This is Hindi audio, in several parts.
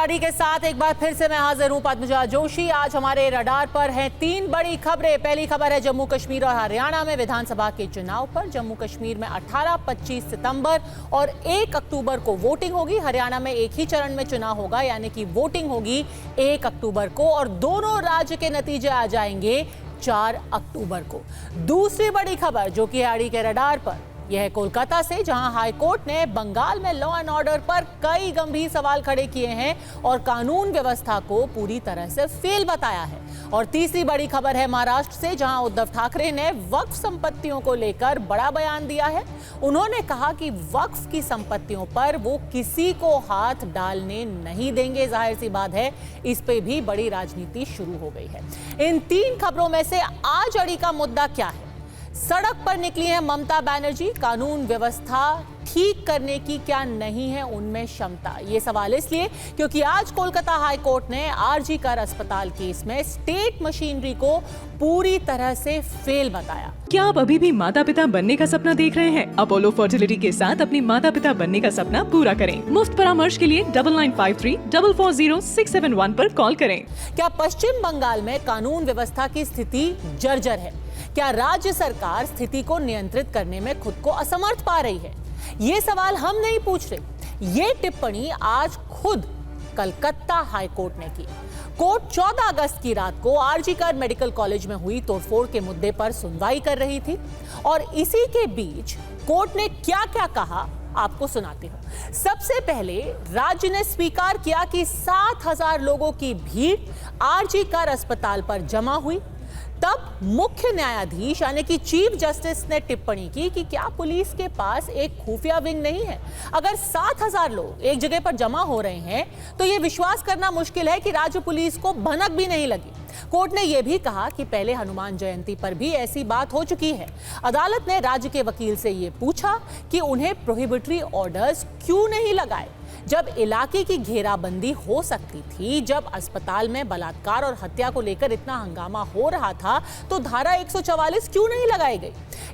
जानकारी के साथ एक बार फिर से मैं हाजिर हूं पद्मजा जोशी। आज हमारे रडार पर हैं 3 बड़ी खबरें। पहली खबर है जम्मू कश्मीर और हरियाणा में विधानसभा के चुनाव पर। जम्मू कश्मीर में 18, 25 सितंबर और 1 अक्टूबर को वोटिंग होगी। हरियाणा में एक ही चरण में चुनाव होगा, यानी कि वोटिंग होगी 1 अक्टूबर को और दोनों राज्य के नतीजे आ जाएंगे 4 अक्टूबर को। दूसरी बड़ी खबर जो कि आड़ी के रडार पर, यह है कोलकाता से, जहां हाई कोर्ट ने बंगाल में लॉ एंड ऑर्डर पर कई गंभीर सवाल खड़े किए हैं और कानून व्यवस्था को पूरी तरह से फेल बताया है। और तीसरी बड़ी खबर है महाराष्ट्र से, जहां उद्धव ठाकरे ने वक्फ संपत्तियों को लेकर बड़ा बयान दिया है। उन्होंने कहा कि वक्फ की संपत्तियों पर वो किसी को हाथ डालने नहीं देंगे। जाहिर सी बात है, इस पे भी बड़ी राजनीति शुरू हो गई है। इन 3 खबरों में से आज अड़ी का मुद्दा क्या है? सड़क पर निकली है ममता बनर्जी। कानून व्यवस्था ठीक करने की क्या नहीं है उनमें क्षमता? ये सवाल इसलिए क्योंकि आज कोलकाता हाई कोर्ट ने आरजी कर अस्पताल केस में स्टेट मशीनरी को पूरी तरह से फेल बताया। क्या आप अभी भी माता पिता बनने का सपना देख रहे हैं? अपोलो फर्टिलिटी के साथ अपनी माता पिता बनने का सपना पूरा करें। मुफ्त परामर्श के लिए 9953440671 पर कॉल करें। क्या पश्चिम बंगाल में कानून व्यवस्था की स्थिति जर्जर है? क्या राज्य सरकार स्थिति को नियंत्रित करने में खुद को असमर्थ पा रही है? ये सवाल हम नहीं पूछ रहे। ये टिप्पणी आज खुद कलकत्ता हाई कोर्ट ने की। कोर्ट 14 अगस्त की रात को आरजी कर मेडिकल कॉलेज में हुई तोड़फोड़ के मुद्दे पर सुनवाई कर रही थी और इसी के बीच कोर्ट ने क्या-क्या कहा आपको सुनाती हूं। सबसे पहले राज्य ने स्वीकार किया कि 7,000 लोगों की भीड़ आरजी कर अस्पताल पर जमा हुई। तब मुख्य न्यायाधीश यानी कि चीफ जस्टिस ने टिप्पणी की कि क्या पुलिस के पास एक खुफिया विंग नहीं है? अगर 7,000 लोग एक जगह पर जमा हो रहे हैं तो यह विश्वास करना मुश्किल है कि राज्य पुलिस को भनक भी नहीं लगी। कोर्ट ने यह भी कहा कि पहले हनुमान जयंती पर भी ऐसी बात हो चुकी है। अदालत ने राज्य के वकील से यह पूछा कि उन्हें प्रोहिबिटरी ऑर्डर्स क्यों नहीं लगाए जब इलाके की घेराबंदी हो सकती थी। जब अस्पताल में बलात्कार और हत्या को लेकर इतना हंगामा हो रहा था तो धारा 144 क्यों नहीं लगाई गई?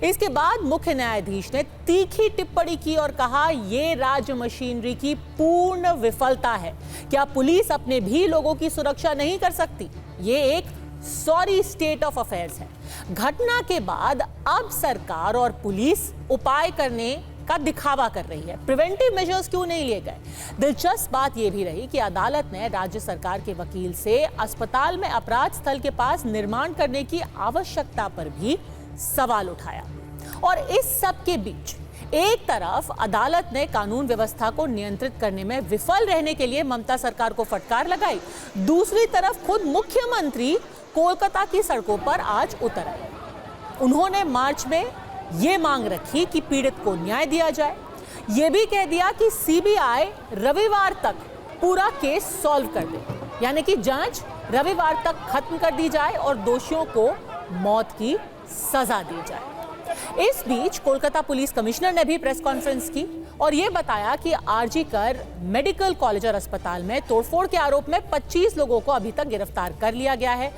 इसके बाद मुख्य न्यायाधीश ने तीखी टिप्पणी की और कहा यह राज्य मशीनरी की पूर्ण विफलता है। क्या पुलिस अपने भी लोगों की सुरक्षा नहीं कर सकती? ये एक सॉरी स्टेट ऑफ अफेयर्स है। घटना के बाद अब सरकार और पुलिस उपाय करने का दिखावा कर रही है। प्रिवेंटिव मेजर्स क्यों नहीं लिए गए? दिलचस्प बात यह भी रही कि अदालत ने राज्य सरकार के वकील से अस्पताल में अपराध स्थल के पास निर्माण करने की आवश्यकता पर भी सवाल उठाया। और इस सब के बीच एक तरफ अदालत ने कानून व्यवस्था को नियंत्रित करने में विफल रहने के लिए ममता सरकार को फटकार लगाई। दूसरी तरफ खुद मुख्यमंत्री कोलकाता की सड़कों पर आज उतर आए। उन्होंने मार्च में ये मांग रखी कि पीड़ित को न्याय दिया जाए। यह भी कह दिया कि सीबीआई रविवार तक पूरा केस सॉल्व कर दे, यानी कि जांच रविवार तक खत्म कर दी जाए और दोषियों को मौत की सजा दी जाए। इस बीच कोलकाता पुलिस कमिश्नर ने भी प्रेस कॉन्फ्रेंस की और यह बताया कि आरजी कर मेडिकल कॉलेज और अस्पताल में तोड़फोड़ के आरोप में 25 लोगों को अभी तक गिरफ्तार कर लिया गया है।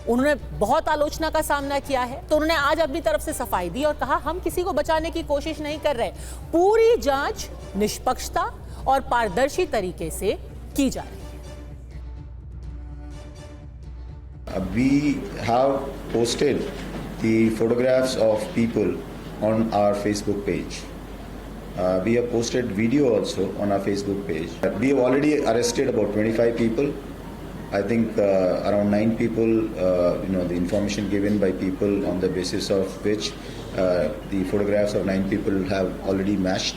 उन्होंने बहुत आलोचना का सामना किया है, तो उन्होंने आज अपनी तरफ से सफाई दी और कहा हम किसी को बचाने की कोशिश नहीं कर रहे। पूरी जांच निष्पक्षता और पारदर्शी तरीके से की जा रही है। We have posted the photographs of people on our Facebook page. We have posted video also on our Facebook page. We have already arrested about 25 people. I think around 9 people, the information given by people on the basis of which the photographs of 9 people have already matched.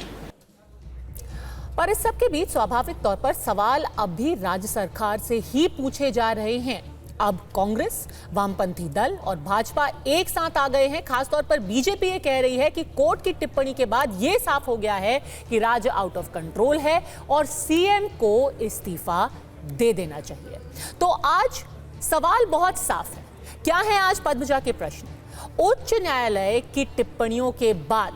पर इस सब के बीच स्वाभाविक तौर पर सवाल अब भी राज्य सरकार से ही पूछे जा रहे हैं। अब कांग्रेस, वामपंथी दल और भाजपा एक साथ आ गए हैं। खासतौर पर बीजेपी ये कह रही है कि कोर्ट की टिप्पणी के बाद ये साफ हो गया है कि राज्य आउट ऑफ कंट्रोल है और सीएम को इस्तीफा दे देना चाहिए। तो आज सवाल बहुत साफ है। क्या है आज पद्मजा के प्रश्न? उच्च न्यायालय की टिप्पणियों के बाद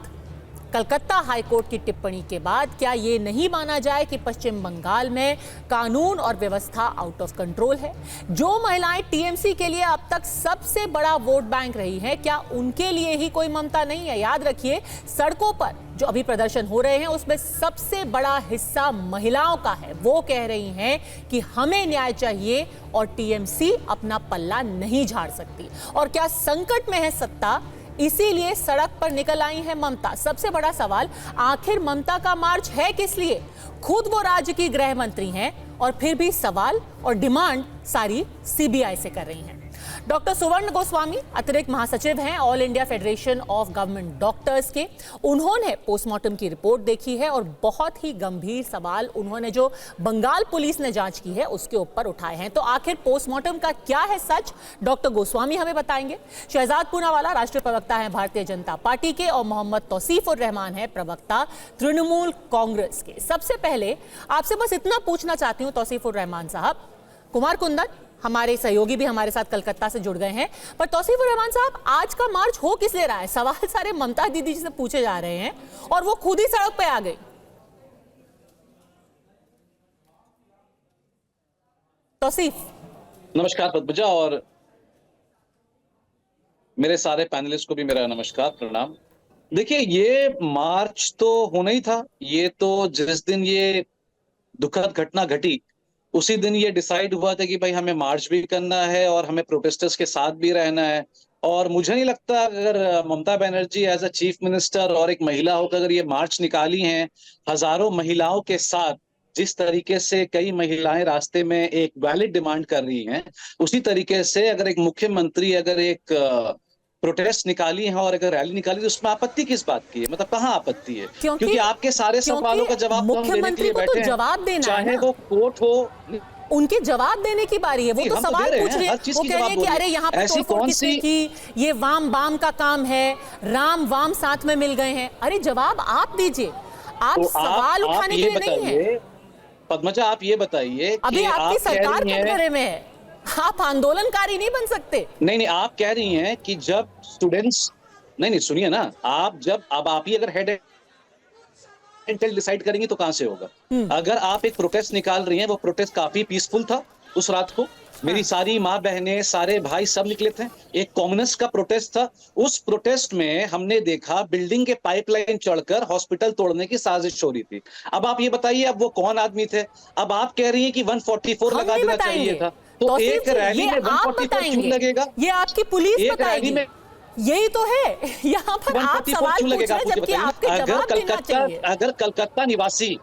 कलकत्ता हाईकोर्ट की टिप्पणी के बाद क्या ये नहीं माना जाए कि पश्चिम बंगाल में कानून और व्यवस्था आउट ऑफ कंट्रोल है? जो महिलाएं टीएमसी के लिए अब तक सबसे बड़ा वोट बैंक रही हैं, क्या उनके लिए ही कोई ममता नहीं है? याद रखिए, सड़कों पर जो अभी प्रदर्शन हो रहे हैं उसमें सबसे बड़ा हिस्सा महिलाओं का है। वो कह रही हैं कि हमें न्याय चाहिए और टीएमसी अपना पल्ला नहीं झाड़ सकती। और क्या संकट में है सत्ता, इसीलिए सड़क पर निकल आई है ममता? सबसे बड़ा सवाल, आखिर ममता का मार्च है किस लिए? खुद वो राज्य की गृह मंत्री हैं और फिर भी सवाल और डिमांड सारी सीबीआई से कर रही हैं। डॉक्टर सुवर्ण गोस्वामी अतिरिक्त महासचिव हैं all India federation of government doctors के। उन्होंने पोस्टमार्टम की रिपोर्ट देखी है और बहुत ही गंभीर सवाल उन्होंने जो बंगाल पुलिस ने जांच की है उसके ऊपर उठाए हैं। तो आखिर पोस्टमार्टम का क्या है सच, डॉक्टर गोस्वामी हमें बताएंगे। शहजाद पूनावाला राष्ट्रीय प्रवक्ता है भारतीय जनता पार्टी के और मोहम्मद तौसीफुर रहमान है प्रवक्ता तृणमूल कांग्रेस के। सबसे पहले आपसे बस इतना पूछना चाहती हूँ तौसीफुर रहमान साहब, कुमार कुंदन हमारे सहयोगी भी हमारे साथ कलकत्ता से जुड़ गए हैं, पर तौसीफुर रहमान साहब, आज का मार्च हो किस ले रहा है? सवाल सारे ममता दीदी जी से पूछे जा रहे हैं और वो खुद ही सड़क पे आ गई। तौसीफ, नमस्कार पद्मजा, और मेरे सारे पैनलिस्ट को भी मेरा नमस्कार, प्रणाम। देखिए, ये मार्च तो होना ही था। ये तो जिस दिन ये दुखद घटना घटी उसी दिन ये डिसाइड हुआ था कि भाई हमें मार्च भी करना है और हमें प्रोटेस्टर्स के साथ भी रहना है। और मुझे नहीं लगता अगर Mamata Banerjee as a chief minister और एक महिला होकर अगर ये मार्च निकाली हैं हजारों महिलाओं के साथ, जिस तरीके से कई महिलाएं रास्ते में एक वैलिड डिमांड कर रही हैं, उसी तरीके से अगर एक मुख्यमंत्री अगर एक प्रोटेस्ट निकाली है और अगर रैली निकाली तो उसमें आपत्ति किस बात की है? मतलब कहाँ आपत्ति है? क्योंकि आपके सारे सवालों का जवाब तो हम देने के लिए बैठे हैं। जवाब देना, चाहे वो कोर्ट हो, उनके जवाब देने की बारी है। वो तो सवाल पूछ रहे हैं, वो कह रहे हैं कि अरे यहाँ पर तोड़फोड़ किसने की, ये वाम बाम का काम है, राम वाम साथ में मिल गए हैं। अरे जवाब आप दीजिए, आप तो सवाल उठाने के लिए नहीं है। पद्मजा, आप ये बताइए, अभी आपकी सरकार कटघरे में है, आप आंदोलनकारी नहीं बन सकते। नहीं, आप कह रही हैं कि जब स्टूडेंट्स, नहीं सुनिए ना, आप जब अब आप ही अगर हेड एंड टेल डिसाइड करेंगे तो कहां से होगा? अगर आप एक प्रोटेस्ट निकाल रही हैं, वो प्रोटेस्ट काफी पीसफुल था उस रात को। मेरी सारी माँ बहनें, सारे भाई सब निकले थे। एक कम्युनिस्ट का प्रोटेस्ट था। उस प्रोटेस्ट में हमने देखा बिल्डिंग के पाइपलाइन चढ़कर हॉस्पिटल तोड़ने की साजिश हो रही थी। अब आप ये बताइए, अब वो कौन आदमी थे? अब आप कह रही हैं कि 144 लगा देना चाहिए था, तो एक रैली में 144 क्यों लगेगा? ये आपकी पुलिस बताएगी। यही तो है, यहाँ पर आप सवाल पूछ रहे हैं जबकि आपके जवाब देना चाहिए। अगर कलकत्ता निवासी,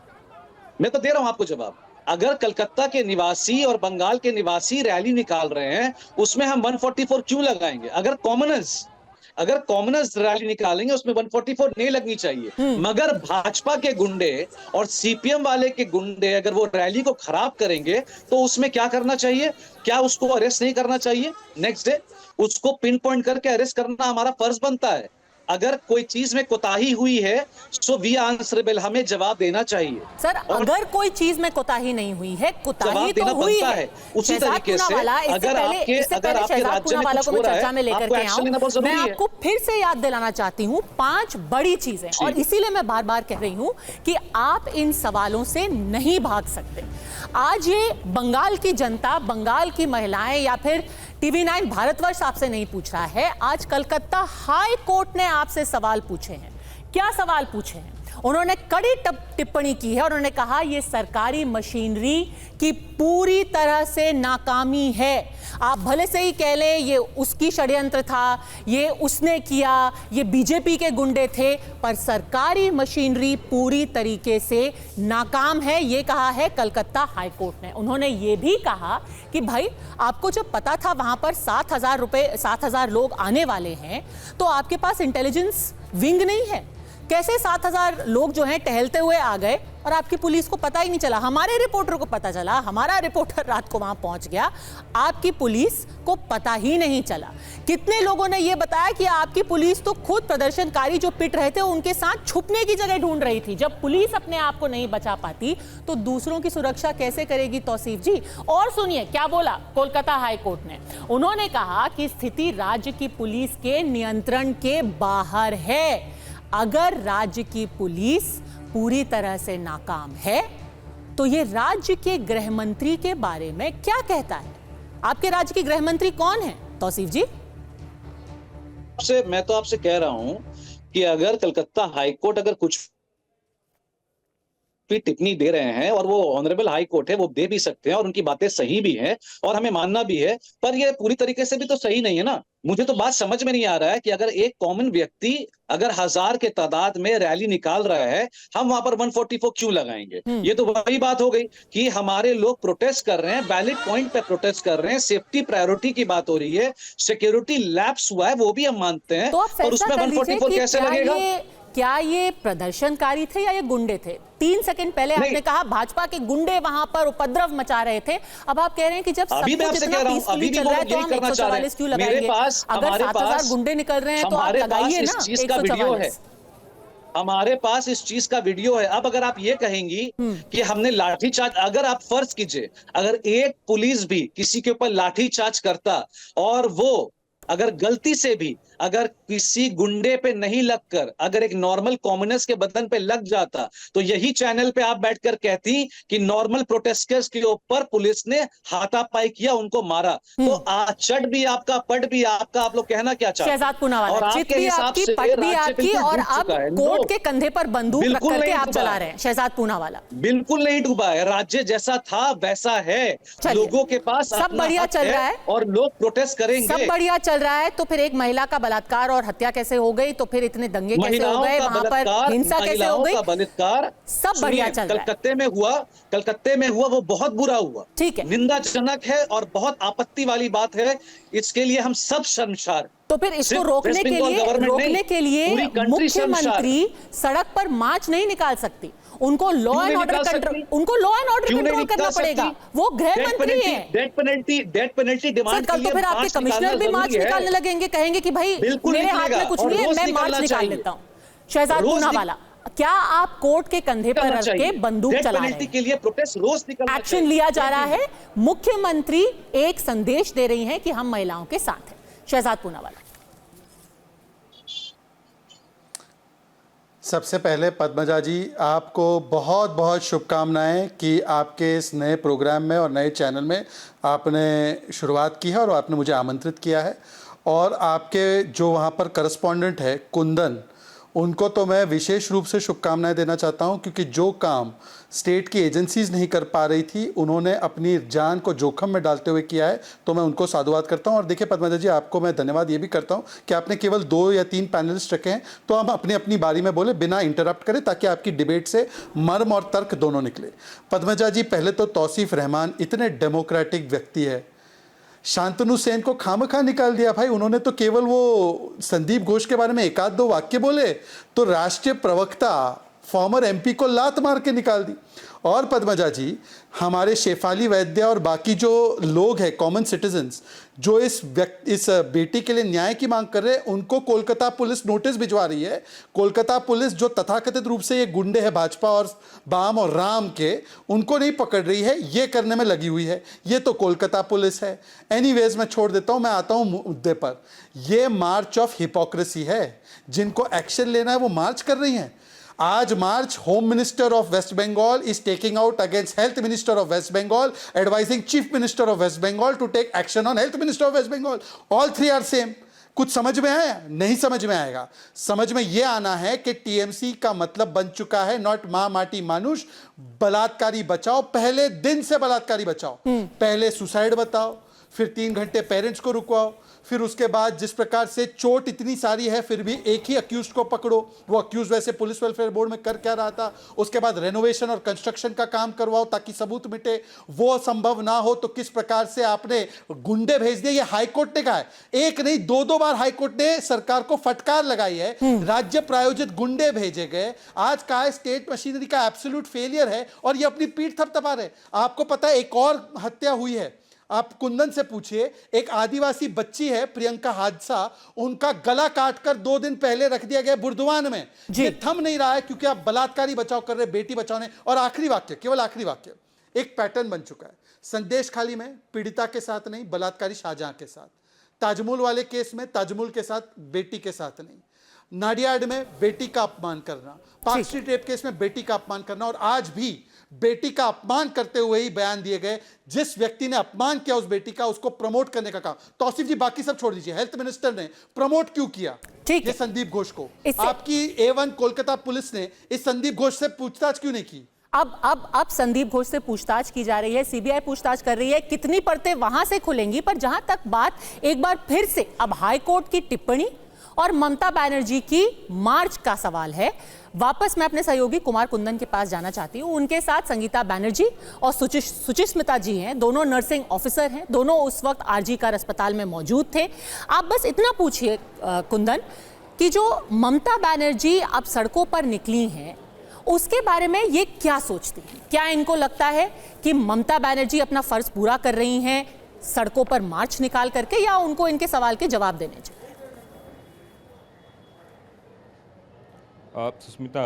मैं तो दे रहा हूं आपको जवाब, अगर कलकत्ता के निवासी और बंगाल के निवासी रैली निकाल रहे हैं उसमें हम 144 क्यों लगाएंगे? अगर कॉमनर्स रैली निकालेंगे उसमें 144 नहीं लगनी चाहिए। मगर भाजपा के गुंडे और सीपीएम वाले के गुंडे अगर वो रैली को खराब करेंगे तो उसमें क्या करना चाहिए? क्या उसको अरेस्ट नहीं करना चाहिए? नेक्स्ट डे उसको पिन पॉइंट करके अरेस्ट करना हमारा फर्ज बनता है। अगर कोई चीज में कोताही हुई है सो वी आंसरेबल, हमें जवाब देना चाहिए। सर, अगर कोई चीज में कोताही नहीं हुई है, कोताही तो हुई है। उसी तरीके से अगर आपके राज्य में कुछ हो रहा है, आपको एक्शन लेना बहुत जरूरी है। मैं आपको फिर से याद दिलाना चाहती हूँ 5 बड़ी चीजें, और इसीलिए मैं बार बार कह रही हूँ कि आप इन सवालों से नहीं भाग सकते। आज ये बंगाल की जनता, बंगाल की महिलाएं या फिर TV9 भारतवर्ष आपसे नहीं पूछ रहा है, आज कलकत्ता हाई कोर्ट ने आपसे सवाल पूछे हैं। क्या सवाल पूछे हैं? उन्होंने कड़ी टिप्पणी की है। उन्होंने कहा ये सरकारी मशीनरी की पूरी तरह से नाकामी है। आप भले से ही कह लें ये उसकी षड्यंत्र था, ये उसने किया, ये बीजेपी के गुंडे थे, पर सरकारी मशीनरी पूरी तरीके से नाकाम है, ये कहा है कलकत्ता हाई कोर्ट ने। उन्होंने ये भी कहा कि भाई आपको जब पता था वहां पर 7,000 लोग आने वाले हैं तो आपके पास इंटेलिजेंस विंग नहीं है। कैसे 7,000 लोग जो हैं टहलते हुए आ गए और आपकी पुलिस को पता ही नहीं चला? हमारे रिपोर्टर को पता चला, हमारा रिपोर्टर रात को वहां पहुंच गया, आपकी पुलिस को पता ही नहीं चला। कितने लोगों ने यह बताया कि आपकी पुलिस तो खुद प्रदर्शनकारी जो पिट रहे थे उनके साथ छुपने की जगह ढूंढ रही थी। जब पुलिस अपने आप को नहीं बचा पाती तो दूसरों की सुरक्षा कैसे करेगी तौसीफ जी? और सुनिए क्या बोला कोलकाता हाई कोर्ट ने। उन्होंने कहा कि स्थिति राज्य की पुलिस के नियंत्रण के बाहर है। अगर राज्य की पुलिस पूरी तरह से नाकाम है तो ये राज्य के गृह मंत्री के बारे में क्या कहता है? आपके राज्य के गृह मंत्री कौन है तौसीफ जी? मैं तो आपसे कह रहा हूं कि अगर कलकत्ता हाईकोर्ट अगर कुछ भी टिप्पणी दे रहे हैं और वो ऑनरेबल हाई कोर्ट है, वो दे भी सकते हैं और उनकी बातें सही भी हैं और हमें मानना भी है, पर ये पूरी तरीके से भी तो सही नहीं है ना। मुझे तो बात समझ में नहीं आ रहा है कि अगर एक कॉमन व्यक्ति अगर 1000 के तादाद में रैली निकाल रहा है, हम वहां पर 144 क्यों लगाएंगे? ये तो वही बात हो गई कि हमारे लोग प्रोटेस्ट कर रहे हैं, वैलिड पॉइंट पे प्रोटेस्ट कर रहे हैं, सेफ्टी प्रायोरिटी की बात हो रही है, सिक्योरिटी लैप्स हुआ है, वो भी हम मानते हैं, तो आप और उसमें फैसला कर लीजिए 144 कि कैसे लगेगा? क्या ये प्रदर्शनकारी थे या ये गुंडे थे? 3 सेकंड पहले आपने कहा भाजपा के गुंडे वहां पर उपद्रव मचा रहे थे, अब आप कह रहे हैं कि जब सब कुछ इतना पीसफुली चल रहा है तो हम 144 क्यों लगाएंगे? अगर 7000 गुंडे निकल रहे हैं तो आप लगाइए ना 144। हमारे पास इस चीज का वीडियो है। अब अगर आप ये कहेंगी कि हमने लाठीचार्ज, अगर आप फर्ज कीजिए अगर एक पुलिस भी किसी के ऊपर लाठीचार्ज करता और वो अगर गलती से भी अगर किसी गुंडे पे नहीं लगकर अगर एक नॉर्मल कॉमनर्स के बदन पे लग जाता तो यही चैनल पे आप बैठकर कहती कि नॉर्मल प्रोटेस्टर्स के ऊपर पुलिस ने हाथापाई किया, उनको मारा। तो चट भी आपका, पट भी आपका, आप लोग कहना क्या चाहते हैं? शहजाद पूनावाला, और चित भी आपकी, पट भी आपकी, और अब कोर्ट के कंधे पर बंदूक रख करके आप चला रहे हैं। शहजाद पूनावाला, बिल्कुल नहीं डूबा है, राज्य जैसा था वैसा है, लोगों के पास सब बढ़िया चल रहा है और लोग प्रोटेस्ट करेंगे, सब बढ़िया चल रहा है। तो फिर एक महिला का बलात्कार और हत्या कैसे हो गई? तो फिर इतने दंगे कैसे हो गए? वहां पर हिंसा कैसे हो गई? बलात्कार सब बढ़िया चल रहा है। कलकत्ते में हुआ वो बहुत बुरा हुआ, ठीक है, निंदाजनक है और बहुत आपत्ति वाली बात है। इसके लिए हम सब शर्मसार। तो फिर इसको रोकने के लिए मुख्यमंत्री सड़क पर मार्च नहीं निकाल सकती, उनको लॉ एंड ऑर्डर कंट्रोल करना पड़ेगा। वो गृह मंत्री हैं। डेथ पेनल्टी डिमांड कल तो फिर आपके कमिश्नर भी मार्च निकालने लगेंगे, कहेंगे कि भाई मेरे हाथ में कुछ नहीं है, मैं मार्च निकाल लेता हूं। शहजाद पूनावाला, क्या आप कोर्ट के कंधे पर रख के बंदूक चला रहे हैं? के लिए प्रोटेस्ट रोज निकलना चाहिए, एक्शन लिया जा रहा है। मुख्यमंत्री एक संदेश दे रही हैं कि हम महिलाओं के साथ हैं। शहजाद पूनावाला, सबसे पहले पद्मजा जी आपको बहुत बहुत शुभकामनाएं कि आपके इस नए प्रोग्राम में और नए चैनल में आपने शुरुआत की है और आपने मुझे आमंत्रित किया है। और आपके जो वहाँ पर करस्पॉन्डेंट है कुंदन, उनको तो मैं विशेष रूप से शुभकामनाएं देना चाहता हूं, क्योंकि जो काम स्टेट की एजेंसीज नहीं कर पा रही थी उन्होंने अपनी जान को जोखम में डालते हुए किया है, तो मैं उनको साधुवाद करता हूं। और देखिए पद्मजा जी, आपको मैं धन्यवाद ये भी करता हूं कि आपने केवल 2 या 3 पैनलिस्ट रखे हैं, तो हम अपनी अपनी बारी में बोले बिना इंटरप्ट करें, ताकि आपकी डिबेट से मर्म और तर्क दोनों निकले। पद्मजा जी, पहले तो तौसीफ रहमान इतने डेमोक्रेटिक व्यक्ति है, शांतनु सेन को खामखा निकाल दिया भाई। उन्होंने तो केवल वो संदीप घोष के बारे में 1-2 वाक्य बोले तो राष्ट्रीय प्रवक्ता फॉर्मर एमपी को लात मार के निकाल दी। और पद्मजा जी, हमारे शेफाली वैद्य और बाकी जो लोग हैं कॉमन सिटीजन्स जो इस बेटी के लिए न्याय की मांग कर रहे हैं, उनको कोलकाता पुलिस नोटिस भिजवा रही है। कोलकाता पुलिस जो तथाकथित रूप से ये गुंडे हैं भाजपा और बाम और राम के, उनको नहीं पकड़ रही है, ये करने में लगी हुई है। ये तो कोलकाता पुलिस है। एनीवेज मैं छोड़ देता हूँ, मैं आता हूँ मुद्दे पर। ये मार्च ऑफ हिपोक्रेसी है। जिनको एक्शन लेना है वो मार्च कर रही हैं। आज मार्च home minister of West Bengal is taking out against health minister of West Bengal, advising chief minister of West Bengal to take action on health minister of West Bengal. All 3 are same. कुछ समझ में आया? नहीं समझ में आएगा। समझ में यह आना है कि टीएमसी का मतलब बन चुका है नॉट मां माटी मानुष, बलात्कारी बचाओ। पहले दिन से बलात्कारी बचाओ, पहले सुसाइड बताओ, फिर 3 घंटे पेरेंट्स को रुकवाओ, फिर उसके बाद जिस प्रकार से चोट इतनी सारी है फिर भी एक ही अक्यूज को पकड़ो। वो अक्यूज वैसे पुलिस वेलफेयर बोर्ड में कर क्या रहा था। उसके बाद रेनोवेशन और कंस्ट्रक्शन का काम करवाओ ताकि सबूत मिटे। वो संभव ना हो तो किस प्रकार से आपने गुंडे भेज दिए। ये हाईकोर्ट ने कहा है, एक नहीं 2 बार हाईकोर्ट ने सरकार को फटकार लगाई है। राज्य प्रायोजित गुंडे भेजे गए। आज कहा है स्टेट मशीनरी का एब्सोल्यूट फेलियर है और ये अपनी पीठ थपथपा रहे। आपको पता है एक और हत्या हुई है, आप कुंदन से पूछिए। एक आदिवासी बच्ची है प्रियंका हादसा, उनका गला काटकर 2 दिन पहले रख दिया गया बुर्दवान में। ये थम नहीं रहा है क्योंकि आप बलात्कारी बचाओ कर रहे, बेटी बचाओ ने। और आखिरी वाक्य, केवल आखिरी वाक्य, एक पैटर्न बन चुका है। संदेश खाली में पीड़िता के साथ नहीं, बलात्कारी शाहजहां के साथ। ताजमहल वाले केस में ताजमहल के साथ, बेटी के साथ नहीं। नाडियाड में बेटी का अपमान करना, पार्क स्ट्रीट रेप केस में बेटी का अपमान करना, और आज भी बेटी का अपमान करते हुए ही बयान दिए गए। जिस व्यक्ति ने अपमान किया उस बेटी का, उसको प्रमोट करने का काम, तौसीफ जी बाकी सब छोड़ दीजिए, हेल्थ मिनिस्टर ने प्रमोट क्यों किया ये संदीप घोष को? आपकी A1 कोलकाता पुलिस ने इस संदीप घोष से पूछताछ क्यों नहीं की? अब संदीप घोष से पूछताछ की जा रही है, सीबीआई पूछताछ कर रही है, कितनी परतें वहां से खुलेंगी। पर जहां तक बात एक बार फिर से अब हाई कोर्ट की टिप्पणी और ममता बनर्जी की मार्च का सवाल है, वापस मैं अपने सहयोगी कुमार कुंदन के पास जाना चाहती हूं। उनके साथ संगीता बनर्जी और सुचिस्मिता जी हैं, दोनों नर्सिंग ऑफिसर हैं, दोनों उस वक्त आरजी कर अस्पताल में मौजूद थे। आप बस इतना पूछिए कुंदन कि जो ममता बनर्जी अब सड़कों पर निकली हैं, उसके बारे में ये क्या सोचती हैं? क्या इनको लगता है कि ममता बनर्जी अपना फर्ज पूरा कर रही हैं सड़कों पर मार्च निकाल करके, या उनको इनके सवाल के जवाब देने चाहिए? सुष्मिता,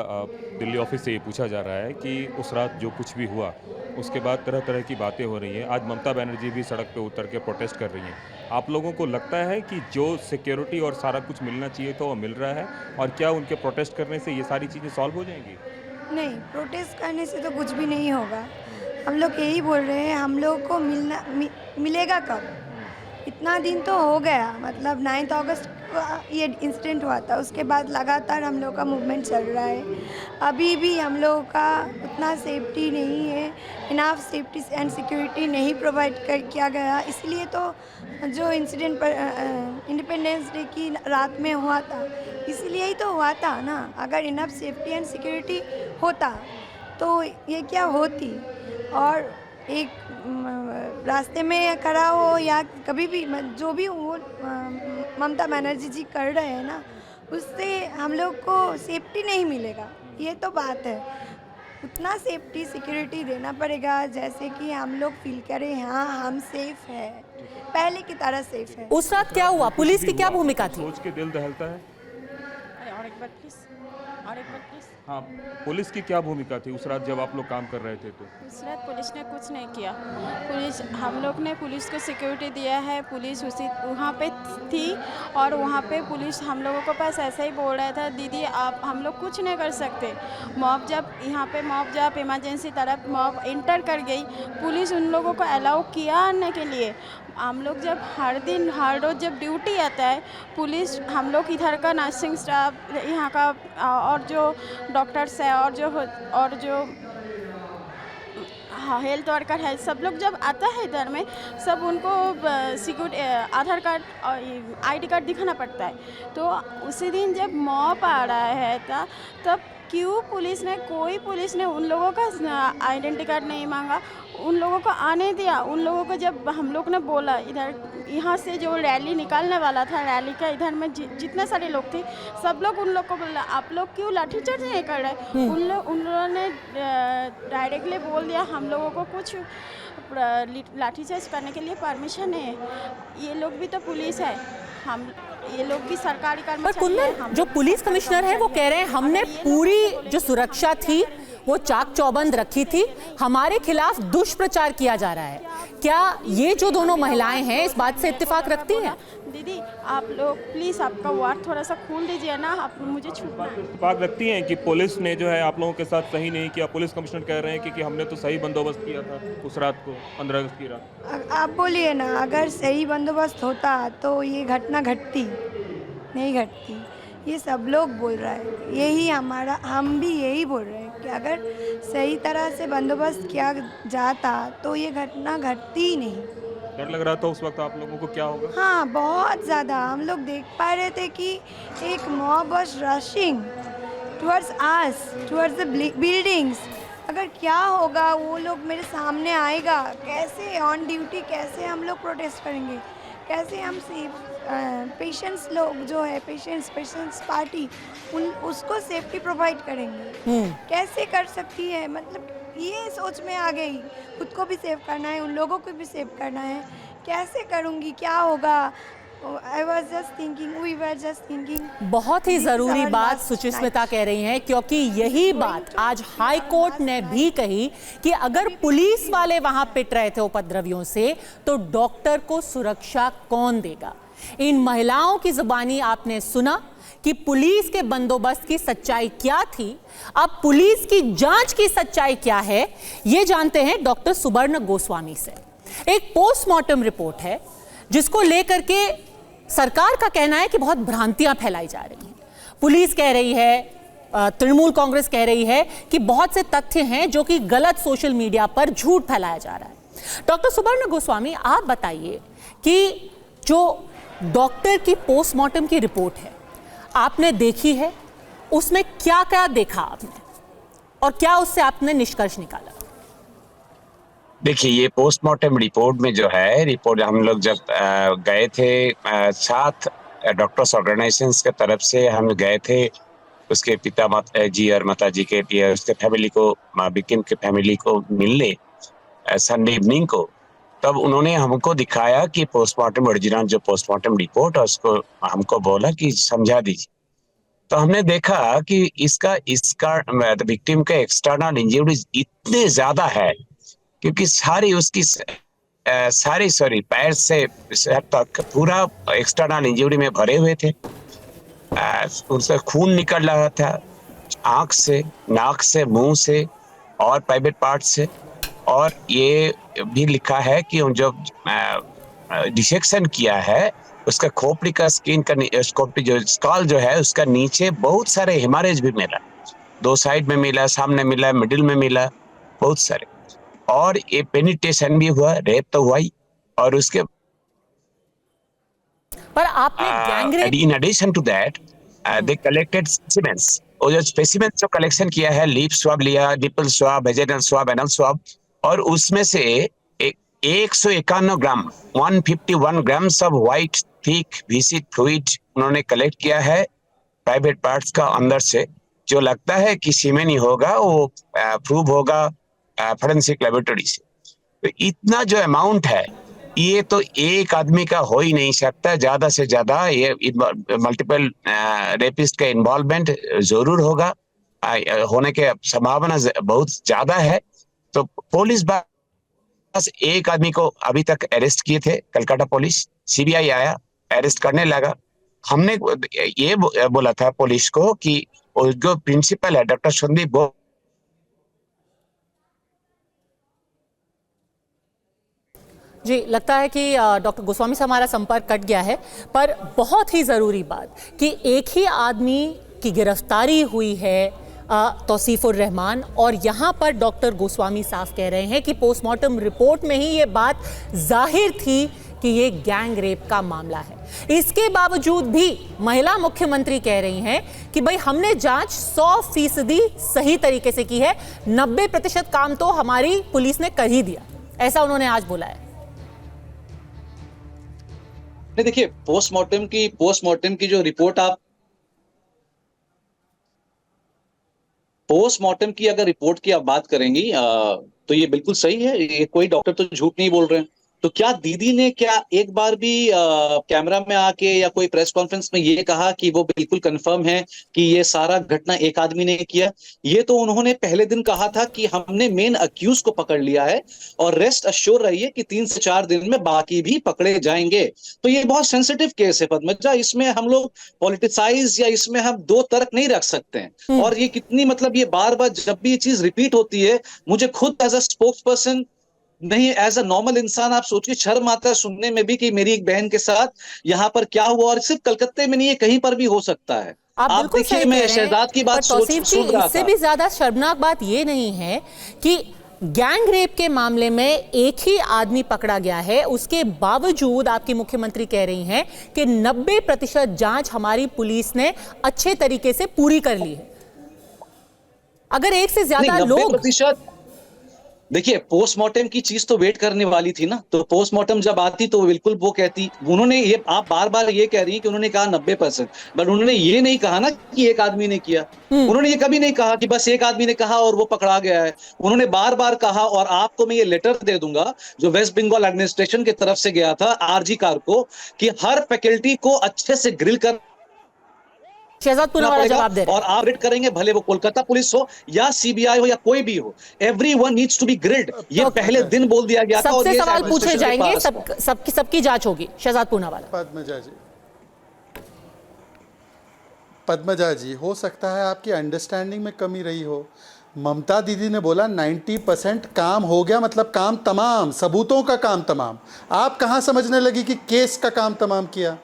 दिल्ली ऑफिस से ये पूछा जा रहा है कि उस रात जो कुछ भी हुआ उसके बाद तरह तरह की बातें हो रही हैं। आज ममता बनर्जी भी सड़क पे उतर के प्रोटेस्ट कर रही हैं। आप लोगों को लगता है कि जो सिक्योरिटी और सारा कुछ मिलना चाहिए तो वो मिल रहा है, और क्या उनके प्रोटेस्ट करने से ये सारी चीज़ें सॉल्व हो जाएंगी? नहीं, प्रोटेस्ट करने से तो कुछ भी नहीं होगा। हम लोग यही बोल रहे हैं, हम लोग को मिलेगा कब? इतना दिन तो हो गया, मतलब 9 अगस्त को ये इंसिडेंट हुआ था, उसके बाद लगातार हम लोग का मूवमेंट चल रहा है। अभी भी हम लोगों का उतना सेफ्टी नहीं है, इनाफ सेफ्टी एंड सिक्योरिटी नहीं प्रोवाइड किया गया। इसलिए तो जो इंसिडेंट पर इंडिपेंडेंस डे की रात में हुआ था, इसलिए ही तो हुआ था ना। अगर इनाफ सेफ्टी एंड सिक्योरिटी होता तो ये क्या होती, और एक रास्ते में खड़ा हो या कभी भी जो भी वो ममता बनर्जी जी कर रहे हैं ना, उससे हम लोग को सेफ्टी नहीं मिलेगा, ये तो बात है। उतना सेफ्टी सिक्योरिटी देना पड़ेगा जैसे कि हम लोग फील करें हाँ हम सेफ है, पहले की तरह सेफ है। उस रात क्या हुआ, पुलिस की क्या भूमिका थी? सोच के दिल दहलता है। और एक बार प्लीज। हाँ, पुलिस की क्या भूमिका थी उस रात जब आप लोग काम कर रहे थे? तो उस रात पुलिस ने कुछ नहीं किया। हम लोग ने पुलिस को सिक्योरिटी दिया है, पुलिस उसी वहाँ पे थी, और वहाँ पे पुलिस हम लोगों को पास ऐसा ही बोल रहा था, दीदी आप हम लोग कुछ नहीं कर सकते। मॉब जब यहाँ पे जब इमरजेंसी तरफ मॉब इंटर कर गई, पुलिस उन लोगों को अलाउ किया आने के लिए। हम लोग जब हर रोज़ जब ड्यूटी आता है पुलिस, हम लोग इधर का नर्सिंग स्टाफ यहाँ का और जो डॉक्टर्स है और जो हेल्थ वर्कर है, सब लोग जब आता है इधर में, सब उनको सिक्योरिटी आधार कार्ड और आईडी कार्ड दिखाना पड़ता है। तो उसी दिन जब मॉब आ रहा है तब क्यों कोई पुलिस ने उन लोगों का आइडेंटिटी कार्ड नहीं मांगा, उन लोगों को आने दिया। उन लोगों को जब हम लोग ने बोला इधर यहाँ से जो रैली निकालने वाला था, रैली का इधर में जितने सारे लोग थे, सब लोग उन लोग को बोला आप लोग क्यों लाठीचार्ज नहीं कर रहे। उन लोगों ने डायरेक्टली बोल दिया हम लोगों को कुछ लाठीचार्ज करने के लिए परमिशन है। ये लोग भी तो पुलिस है, ये लोग भी सरकारी कर्मचारी हैं। जो पुलिस कमिश्नर है वो कह रहे हैं हमने पूरी जो सुरक्षा थी वो चाक चौबंद रखी थी, हमारे खिलाफ दुष्प्रचार किया जा रहा है। क्या ये जो दोनों महिलाएं हैं इस बात से इत्तेफाक रखती हैं? दीदी आप लोग प्लीज़ आपका वार्ड थोड़ा सा खोल दीजिए ना, आप मुझे इत्तेफाक रखती हैं कि पुलिस ने जो है आप लोगों के साथ सही नहीं किया। पुलिस कमिश्नर कह रहे हैं कि हमने तो सही बंदोबस्त किया था उस रात को, 15 अगस्त की रात। आप बोलिए ना, अगर सही बंदोबस्त होता तो ये घटना घटती नहीं घटती। ये सब लोग बोल रहा है, हम भी यही बोल रहे हैं कि अगर सही तरह से बंदोबस्त किया जाता तो ये घटना घटती ही नहीं। डर लग रहा था उस वक्त आप लोगों को क्या होगा? हाँ, बहुत ज़्यादा। हम लोग देख पा रहे थे कि एक mob was rushing towards the buildings. अगर क्या होगा, वो लोग मेरे सामने आएगा, कैसे ऑन ड्यूटी, कैसे हम लोग प्रोटेस्ट करेंगे, कैसे हम पेशेंट्स लोग जो है पेशेंट्स पार्टी उसको सेफ्टी प्रोवाइड करेंगे, कैसे कर सकती है। मतलब ये सोच में आ गई, खुद को भी सेव करना है, उन लोगों को भी सेव करना है, कैसे करूँगी, क्या होगा। I was just thinking, we were just thinking। बहुत ही जरूरी बात सुचिस्मिता कह रही हैं, क्योंकि यही बात आज हाई कोर्ट ने भी कही कि अगर पुलिस वाले वहां पिट रहे थे उपद्रवियों से तो डॉक्टर को सुरक्षा कौन देगा। इन महिलाओं की जुबानी आपने सुना कि पुलिस के बंदोबस्त की सच्चाई क्या थी। अब पुलिस की जांच की सच्चाई क्या है, ये जानते हैं डॉक्टर सुबर्ण गोस्वामी से। एक पोस्टमार्टम रिपोर्ट है जिसको लेकर के सरकार का कहना है कि बहुत भ्रांतियां फैलाई जा रही हैं। पुलिस कह रही है, तृणमूल कांग्रेस कह रही है कि बहुत से तथ्य हैं जो कि गलत सोशल मीडिया पर झूठ फैलाया जा रहा है। डॉक्टर सुबर्ण गोस्वामी, आप बताइए कि जो डॉक्टर की पोस्टमार्टम की रिपोर्ट है आपने देखी है, उसमें क्या क्या देखा आपने और क्या उससे आपने निष्कर्ष निकाला? देखिए, ये पोस्टमार्टम रिपोर्ट में जो है, रिपोर्ट हम लोग जब गए थे 7 डॉक्टर्स ऑर्गेनाइजेशंस के तरफ से हम गए थे उसके पिता जी और माता जी के उसके फैमिली को, विक्टिम के फैमिली को मिलने संडे इवनिंग को। तब उन्होंने हमको दिखाया कि पोस्टमार्टम ओरिजिनल जो पोस्टमार्टम रिपोर्ट है उसको हमको बोला कि समझा दीजिए। तो हमने देखा कि इसका विक्टिम के एक्सटर्नल इंजरीज इतने ज्यादा है क्योंकि सारी उसकी पैर से सर तक पूरा एक्सटर्नल इंजरी में भरे हुए थे। उससे खून निकल रहा था आंख से, नाक से, मुंह से और प्राइवेट पार्ट से। और ये भी लिखा है कि जो डिसेक्शन किया है उसका खोपड़ी का स्किन का जो स्कल जो है उसका नीचे बहुत सारे हेमरेज भी मिला, 2 साइड में मिला, सामने मिला, मिडिल में मिला, बहुत सारे। और ये पेनिट्रेशन भी हुआ, रेप तो हुआ ही। और उसके पर आपने gang rape in addition to that they collected specimens. और जो स्पेसिमेंस जो कलेक्शन किया है, लिप स्वाब लिया, nipple swab, vaginal swab, anal swab, और उसमें से 151 gram 151 grams of white thick viscid fluid उन्होंने कलेक्ट किया है प्राइवेट पार्ट्स का अंदर से। जो लगता है कि सीमेन ही होगा, वो प्रूव होगा फोरेंसिक लेबोरेटरी से। तो इतना जो अमाउंट है ये तो एक आदमी का हो ही नहीं सकता, ज्यादा से ज्यादा ये मल्टीपल रेपिस्ट का इन्वॉल्वमेंट जरूर होगा, होने के संभावना बहुत ज्यादा है। तो पुलिस बस एक आदमी को अभी तक अरेस्ट किए थे, कलकत्ता पुलिस, सीबीआई आया, अरेस्ट करने लगा। हमने ये बोला था पुलिस को कि जो प्रिंसिपल है डॉक्टर संदीप जी, लगता है कि डॉक्टर गोस्वामी से हमारा संपर्क कट गया है। पर बहुत ही ज़रूरी बात कि एक ही आदमी की गिरफ्तारी हुई है, तौसीफुर रहमान, और यहाँ पर डॉक्टर गोस्वामी साफ कह रहे हैं कि पोस्टमार्टम रिपोर्ट में ही ये बात जाहिर थी कि ये गैंग रेप का मामला है। इसके बावजूद भी महिला मुख्यमंत्री कह रही हैं कि भाई हमने जांच 100% सही तरीके से की है, 90% काम तो हमारी पुलिस ने कर ही दिया, ऐसा उन्होंने आज बोला है। नहीं, देखिए, पोस्टमार्टम की जो रिपोर्ट पोस्टमार्टम की अगर रिपोर्ट की आप बात करेंगी तो ये बिल्कुल सही है, ये कोई डॉक्टर तो झूठ नहीं बोल रहे हैं। तो क्या दीदी ने क्या एक बार भी कैमरा में आके या कोई प्रेस कॉन्फ्रेंस में ये कहा कि वो बिल्कुल कंफर्म है कि ये सारा घटना एक आदमी ने किया? ये तो उन्होंने पहले दिन कहा था कि हमने मेन अक्यूज को पकड़ लिया है और रेस्ट अश्योर रहिए कि 3 से 4 दिन में बाकी भी पकड़े जाएंगे। तो ये बहुत सेंसिटिव केस है पद्मजा, इसमें हम लोग पॉलिटिसाइज या इसमें हम 2 तर्क नहीं रख सकते हैं। और ये कितनी मतलब ये बार बार जब भी ये चीज रिपीट होती है, मुझे खुद एज अ स्पोक्स पर्सन नहीं, एज अ नॉर्मल इंसान आप सोचिए, शर्म आता है सुनने में भी कि मेरी एक बहन के साथ यहाँ पर क्या हुआ। और सिर्फ कलकत्ते में नहीं, ये कहीं पर भी हो सकता है। आप देखिए, मैं शहजाद की बात सुन रहा था। इससे भी ज्यादा शर्मनाक बात ये नहीं है कि गैंग रेप के मामले में एक ही आदमी पकड़ा गया है, उसके बावजूद आपकी मुख्यमंत्री कह रही हैं कि 90% जांच हमारी पुलिस ने अच्छे तरीके से पूरी कर ली है। अगर एक से ज्यादा लोग, देखिए, पोस्टमार्टम की चीज तो वेट करने वाली थी ना, तो पोस्टमार्टम जब आती तो बिल्कुल वो कहती। उन्होंने ये, आप बार बार ये कह रही है कि उन्होंने कहा 90%, बट उन्होंने ये नहीं कहा ना कि एक आदमी ने किया। उन्होंने ये कभी नहीं कहा कि बस एक आदमी ने कहा और वो पकड़ा गया है। उन्होंने बार बार कहा, और आपको मैं ये लेटर दे दूंगा जो वेस्ट बंगाल एडमिनिस्ट्रेशन की तरफ से गया था आरजी कार को, कि हर फैकल्टी को अच्छे से ग्रिल कर शहजाद पूनावाला जवाब दे रहे हैं। और आप रेड करेंगे, भले वो कोलकाता पुलिस हो या सीबीआई हो या कोई भी हो, everyone needs to be grilled. ये पहले दिन बोल दिया गया था और सबसे ये सवाल पूछे एडमिनिस्ट्रेशन जाएंगे, के पास है। सबकी जांच होगी। शहजाद पूनावाला। पद्मजा जी, हो सकता है आपकी अंडरस्टैंडिंग में कमी रही हो। ममता दीदी ने बोला 90% काम हो गया, मतलब काम तमाम, सबूतों का काम तमाम। आप कहाँ समझने लगी कि केस का काम तमाम किया?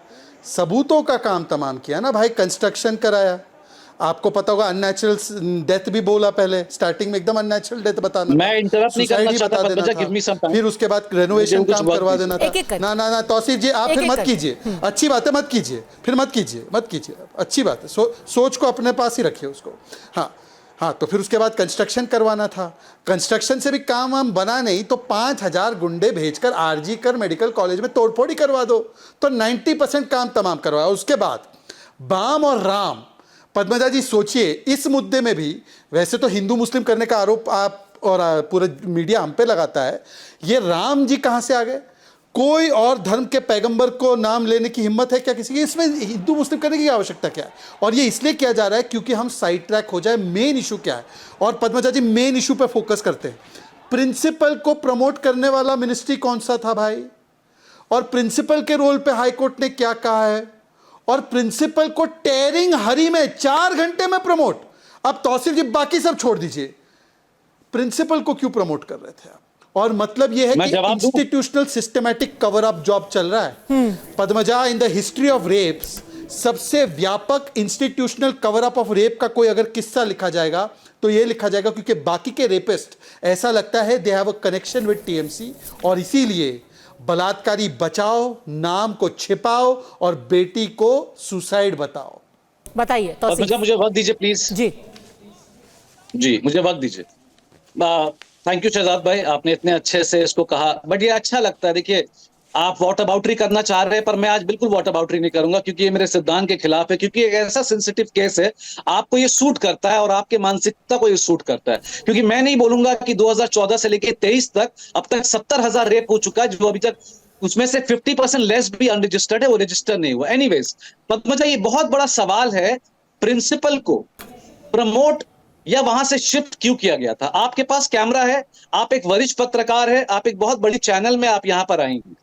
सबूतों का काम तमाम किया ना भाई। कंस्ट्रक्शन कराया, आपको पता होगा अननेचुरल डेथ भी बोला पहले स्टार्टिंग में, एकदम अननेचुरल डेथ बताना, मैं इंटरप्ट नहीं करना सुसाइड चाहता, बता देना गिव मी सम था, टाइम। फिर उसके बाद रेनोवेशन काम करवा देना था। एक-एक करके। ना तौसीफ जी, आप फिर मत कीजिए, अच्छी बात है, मत कीजिए, फिर मत कीजिए, अच्छी बात है, सोच को अपने पास ही रखिए उसको। हाँ, तो फिर उसके बाद कंस्ट्रक्शन करवाना था। कंस्ट्रक्शन से भी काम हम बना नहीं तो 5000 गुंडे भेजकर आरजी कर मेडिकल कॉलेज में तोड़फोड़ ही करवा दो, तो 90% काम तमाम करवाया। उसके बाद बाम और राम, पद्मजा जी सोचिए, इस मुद्दे में भी वैसे तो हिंदू मुस्लिम करने का आरोप आप और पूरा मीडिया हम पे लगाता है, ये राम जी कहाँ से आ गए? कोई और धर्म के पैगंबर को नाम लेने की हिम्मत है क्या किसी की? इसमें हिंदू मुस्लिम करने की आवश्यकता क्या है? और ये इसलिए किया जा रहा है क्योंकि हम साइड ट्रैक हो जाए। मेन इशू क्या है? और पद्मजा जी मेन इशू पे फोकस करते हैं। प्रिंसिपल को प्रमोट करने वाला मिनिस्ट्री कौन सा था भाई? और प्रिंसिपल के रोल पे हाई कोर्ट ने क्या कहा है? और प्रिंसिपल को टेयरिंग हरी में 4 घंटे में प्रमोट। अब तौसीफ जी बाकी सब छोड़ दीजिए, प्रिंसिपल को क्यों प्रमोट कर रहे थे आप? और मतलब यह है कि institutional systematic cover up job चल रहा है। Padmaja, in the history of rapes सबसे व्यापक institutional cover up of rape का कोई अगर किस्सा लिखा जाएगा तो ये लिखा जाएगा, क्योंकि बाकी के रेपिस्ट ऐसा लगता है they have a connection with TMC, और इसीलिए बलात्कारी बचाओ, नाम को छिपाओ और बेटी को सुसाइड बताओ। बताइए मुझे वक्त दीजिए प्लीज। जी मुझे वक्त दीजिए। थैंक यू शहजाद भाई, आपने इतने अच्छे से इसको कहा, बट ये अच्छा लगता है। देखिए, आप वॉट अबाउटरी करना चाह रहे हैं, पर मैं आज बिल्कुल वॉट अबाउटरी नहीं करूंगा, क्योंकि ये मेरे सिद्धांत के खिलाफ है। क्योंकि एक ऐसा सेंसिटिव केस है, आपको ये सूट करता है और आपके मानसिकता को ये सूट करता है। क्योंकि मैं नहीं बोलूंगा कि 2014 से लेकर 23 तक अब तक 70,000 रेप हो चुका है, जो अभी तक उसमें से 50% लेस भी अनरजिस्टर्ड है, वो रजिस्टर नहीं हुआ। एनीवेज, पद्मजा, ये बहुत बड़ा सवाल है, प्रिंसिपल को प्रमोट या वहां से शिफ्ट क्यों किया गया था? आपके पास कैमरा है, आप एक वरिष्ठ पत्रकार है, आप एक बहुत बड़ी चैनल में आप यहां पर आएंगे।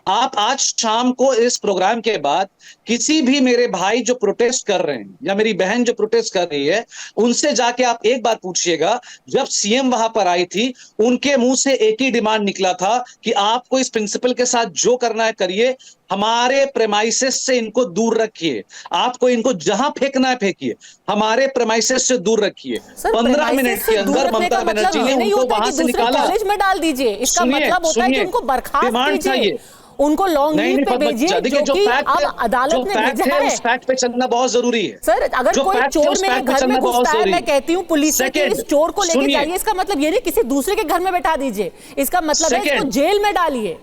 आप आज शाम को इस प्रोग्राम के बाद किसी भी मेरे भाई जो प्रोटेस्ट कर रहे हैं या मेरी बहन जो प्रोटेस्ट कर रही है, उनसे जाके आप एक बार पूछिएगा, जब सीएम वहां पर आई थी उनके मुंह से एक ही डिमांड निकला था कि आपको इस प्रिंसिपल के साथ जो करना है करिए, हमारे प्रेमाइसेस से इनको दूर रखिए, आपको इनको जहां फेंकना है फेंकिए, हमारे प्रेमाइसेस से दूर रखिए। 15 मिनट के अंदर ममता बनर्जी ने उनको वहां से निकाला। कॉलेज में डाल दीजिए, इसका मतलब होता है कि उनको बर्खास्त कीजिए, उनको लॉन्ग लीव पे भेजिए, जो कि अब अदालत ने भेजा है। उस फैक्ट पे चलना बहुत जरूरी है सर। अगर कोई चोर मेरे घर में घुसता है, मैं कहती हूँ पुलिस से कि इस चोर को लेके जाइए, इसका मतलब ये नहीं किसी दूसरे के घर में बैठा दीजिए, इसका मतलब है इसको जेल में डालिए।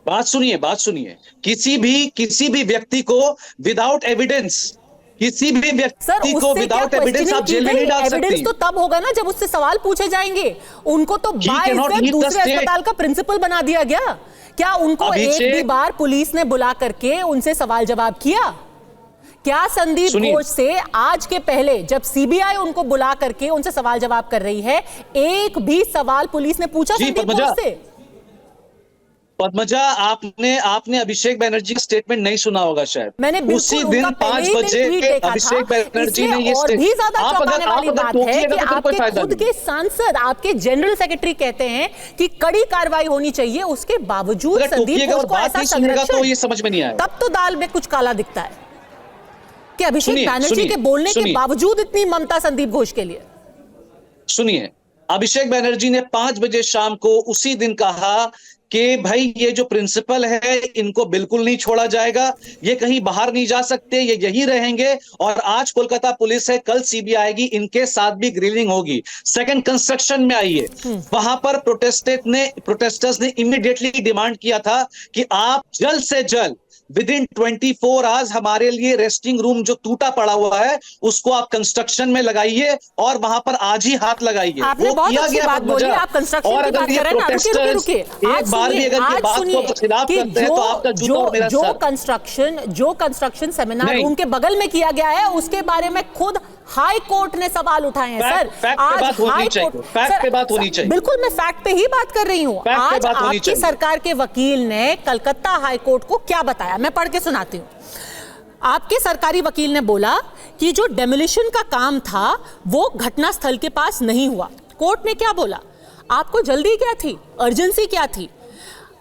बात सुनिए, किसी भी व्यक्ति को विदाउट एविडेंस, किसी भी व्यक्ति को विदाउट एविडेंस आप जेल में नहीं डाल सकते। एविडेंस तो तब होगा ना जब उससे सवाल पूछे जाएंगे। उनको तो बाइज्जत दूसरे अस्पताल का प्रिंसिपल बना दिया गया। क्या उनको एक भी बार पुलिस ने बुला करके उनसे सवाल जवाब किया? क्या संदीप घोष से आज के पहले जब सीबीआई उनको बुला करके उनसे सवाल जवाब कर रही है, एक भी सवाल पुलिस ने पूछा संदीप घोष से? पद्मजा, आपने अभिषेक बनर्जी का स्टेटमेंट नहीं सुना होगा शायद। मैंने उसी दिन 5 बजे अभिषेक बनर्जी ने ये और भी ज्यादा चौंकाने वाली बात है कि आपके खुद के सांसद, आपके जनरल सेक्रेटरी कहते हैं कि कड़ी कार्रवाई होनी चाहिए, उसके बावजूद संदीप घोष को ऐसा संरक्षण, तो ये समझ में नहीं आया। तब तो दाल में कुछ काला दिखता है कि अभिषेक बनर्जी के बोलने के बावजूद इतनी ममता संदीप घोष के लिए। सुनिए, अभिषेक बनर्जी ने 5 बजे शाम को उसी दिन कहा कि भाई ये जो प्रिंसिपल है इनको बिल्कुल नहीं छोड़ा जाएगा, ये कहीं बाहर नहीं जा सकते, ये यहीं रहेंगे। और आज कोलकाता पुलिस है, कल सीबीआई आएगी, इनके साथ भी ग्रिलिंग होगी। सेकंड, कंस्ट्रक्शन में आइए, वहां पर प्रोटेस्टर्स ने इमीडिएटली डिमांड किया था कि आप जल्द से जल्द विद इन 24 आवर्स हमारे लिए रेस्टिंग रूम जो टूटा पड़ा हुआ है उसको आप कंस्ट्रक्शन में लगाइए और वहां पर आज ही हाथ लगाइए। आपने वो बहुत किया अच्छी गया बात बोली, आप कंस्ट्रक्शन और की अगर बात ये कर रहे हैं ना, रुकिए रुकिए रुकिए। एक बार भी अगर ये बात को खिलाफ करते हैं तो आपका जूता और मेरा सर। जो कंस्ट्रक्शन सेमिनार नहीं। रूम के बगल में किया गया है उसके बारे में खुद हाई कोर्ट ने सवाल उठाए हैं। सर फैक्ट पे बात होनी चाहिए, फैक्ट पे बात होनी चाहिए। बिल्कुल मैं फैक्ट पे ही बात कर रही हूँ। आज आपकी सरकार के वकील ने कलकत्ता हाई कोर्ट को क्या बताया, मैं पढ़ के सुनाती हूँ। आपके सरकारी वकील ने बोला कि जो डेमोलिशन का काम था वो घटनास्थल के पास नहीं हुआ। कोर्ट ने क्या बोला, आपको जल्दी क्या थी, अर्जेंसी क्या थी?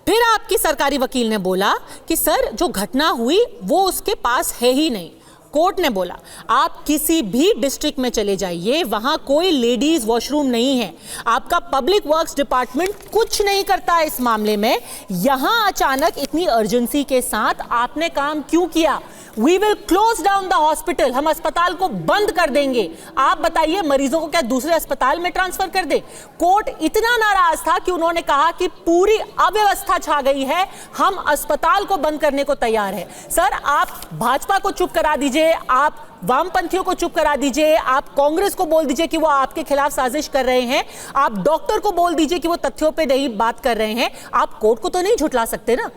फिर आपकी सरकारी वकील ने बोला कि सर जो घटना हुई वो उसके पास है ही नहीं। कोर्ट ने बोला आप किसी भी डिस्ट्रिक्ट में चले जाइए, वहां कोई लेडीज वॉशरूम नहीं है, आपका पब्लिक वर्क्स डिपार्टमेंट कुछ नहीं करता है इस मामले में। यहां अचानक इतनी अर्जेंसी के साथ आपने काम क्यों किया? We will close down the hospital, हम अस्पताल को बंद कर देंगे। आप बताइए मरीजों को क्या दूसरे अस्पताल में ट्रांसफर कर दे? कोर्ट इतना नाराज था कि उन्होंने कहा कि पूरी अव्यवस्था छा गई है, हम अस्पताल को बंद करने को तैयार है। सर आप भाजपा को चुप करा दीजिए, आप वामपंथियों को चुप करा दीजिए, आप कांग्रेस को बोल दीजिए कि वो आपके खिलाफ साजिश कर रहे हैं, आप डॉक्टर को बोल दीजिए कि वो तथ्यों पे नहीं बात कर रहे हैं, आप कोर्ट को तो नहीं झुठला सकते ना।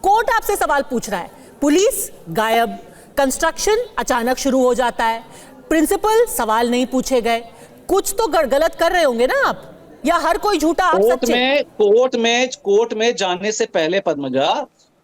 कोर्ट आपसे सवाल पूछ रहा है, पुलिस गायब, कंस्ट्रक्शन अचानक शुरू हो जाता है, प्रिंसिपल सवाल नहीं पूछे गए, कुछ तो गलत कर रहे होंगे ना आप, या हर कोई झूठा आप सच्चे? कोर्ट में जाने से पहले पद्मजा,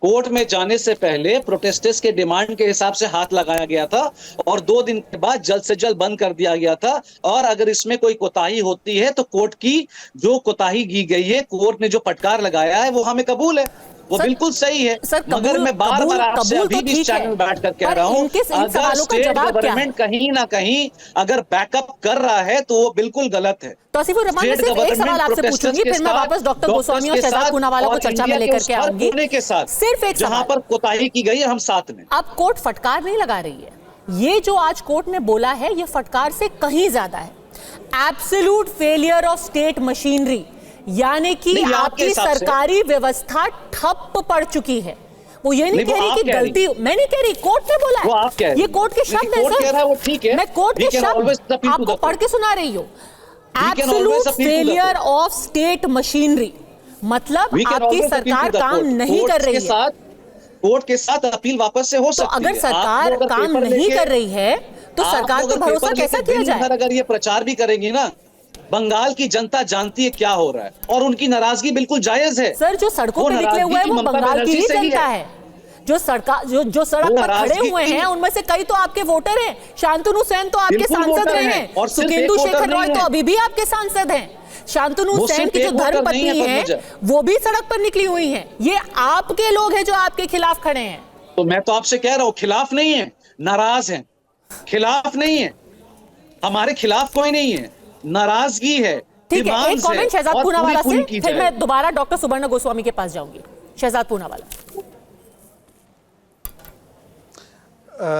कोर्ट में जाने से पहले प्रोटेस्टर्स के डिमांड के हिसाब से हाथ लगाया गया था और 2 दिन के बाद जल्द से जल्द बंद कर दिया गया था। और अगर इसमें कोई कोताही होती है तो कोर्ट की जो कोताही की गई है, कोर्ट ने जो फटकार लगाया है वो हमें कबूल है, वो बिल्कुल सही है। मगर मैं बार बार आपसे अभी भी इस चैनल बैठ कर कह रहा हूं, अगर स्टेट गवर्नमेंट कहीं ना कहीं अगर बैकअप कर रहा है तो वो बिल्कुल गलत है। तौसीफुर रहमान, मैं सिर्फ एक सवाल आपसे पूछूंगी, फिर मैं वापस डॉक्टर गोस्वामी और शहजाद पूनावाला को चर्चा में लेकर के आऊंगी। सिर्फ एक जहां पर कोताही की गई है हम साथ में। अब कोर्ट फटकार नहीं लगा रही है, ये जो आज कोर्ट ने बोला है ये फटकार से कहीं ज्यादा है। Absolute failure of state machinery, यानी कि आपकी सरकारी व्यवस्था ठप पड़ चुकी है। वो ये नहीं कह रही कि गलती, मैं नहीं कह रही, कोर्ट ने बोला है, आप कह रही, ये कोर्ट के शब्द हैं सर, मैं कोर्ट के शब्द आपको पढ़ के सुना रही हूँ। Absolute failure of state machinery मतलब आपकी सरकार काम नहीं कर रही है। कोर्ट के साथ अपील वापस से हो सकती है। तो अगर सरकार काम नहीं कर रही है तो सरकार को भरोसा कैसा किया जाए? अगर ये प्रचार भी करेंगी ना, बंगाल की जनता जानती है क्या हो रहा है और उनकी नाराजगी बिल्कुल जायज है। सर जो सड़कों पे निकले हुए हैं वो बंगाल की ही जनता है। जो सड़क पर खड़े हुए हैं उनमें से कई तो आपके वोटर हैं। शांतनु सेन तो आपके सांसद रहे हैं और सुखेंदु शेखर रॉय तो अभी भी आपके सांसद हैं। शांतनु सेन की जो धर्मपत्नी है वो भी सड़क पर निकली हुई हैं। ये आपके लोग हैं जो आपके खिलाफ खड़े हैं। तो मैं तो आपसे कह रहा हूं, खिलाफ नहीं है, नाराज हैं। खिलाफ नहीं है, हमारे खिलाफ कोई नहीं है, नाराजगी है। ठीक है, एक कमेंट शहजाद पूनावाला से, फिर मैं दोबारा डॉक्टर सुबर्णा गोस्वामी के पास जाऊंगी। शहजाद पूनावाला।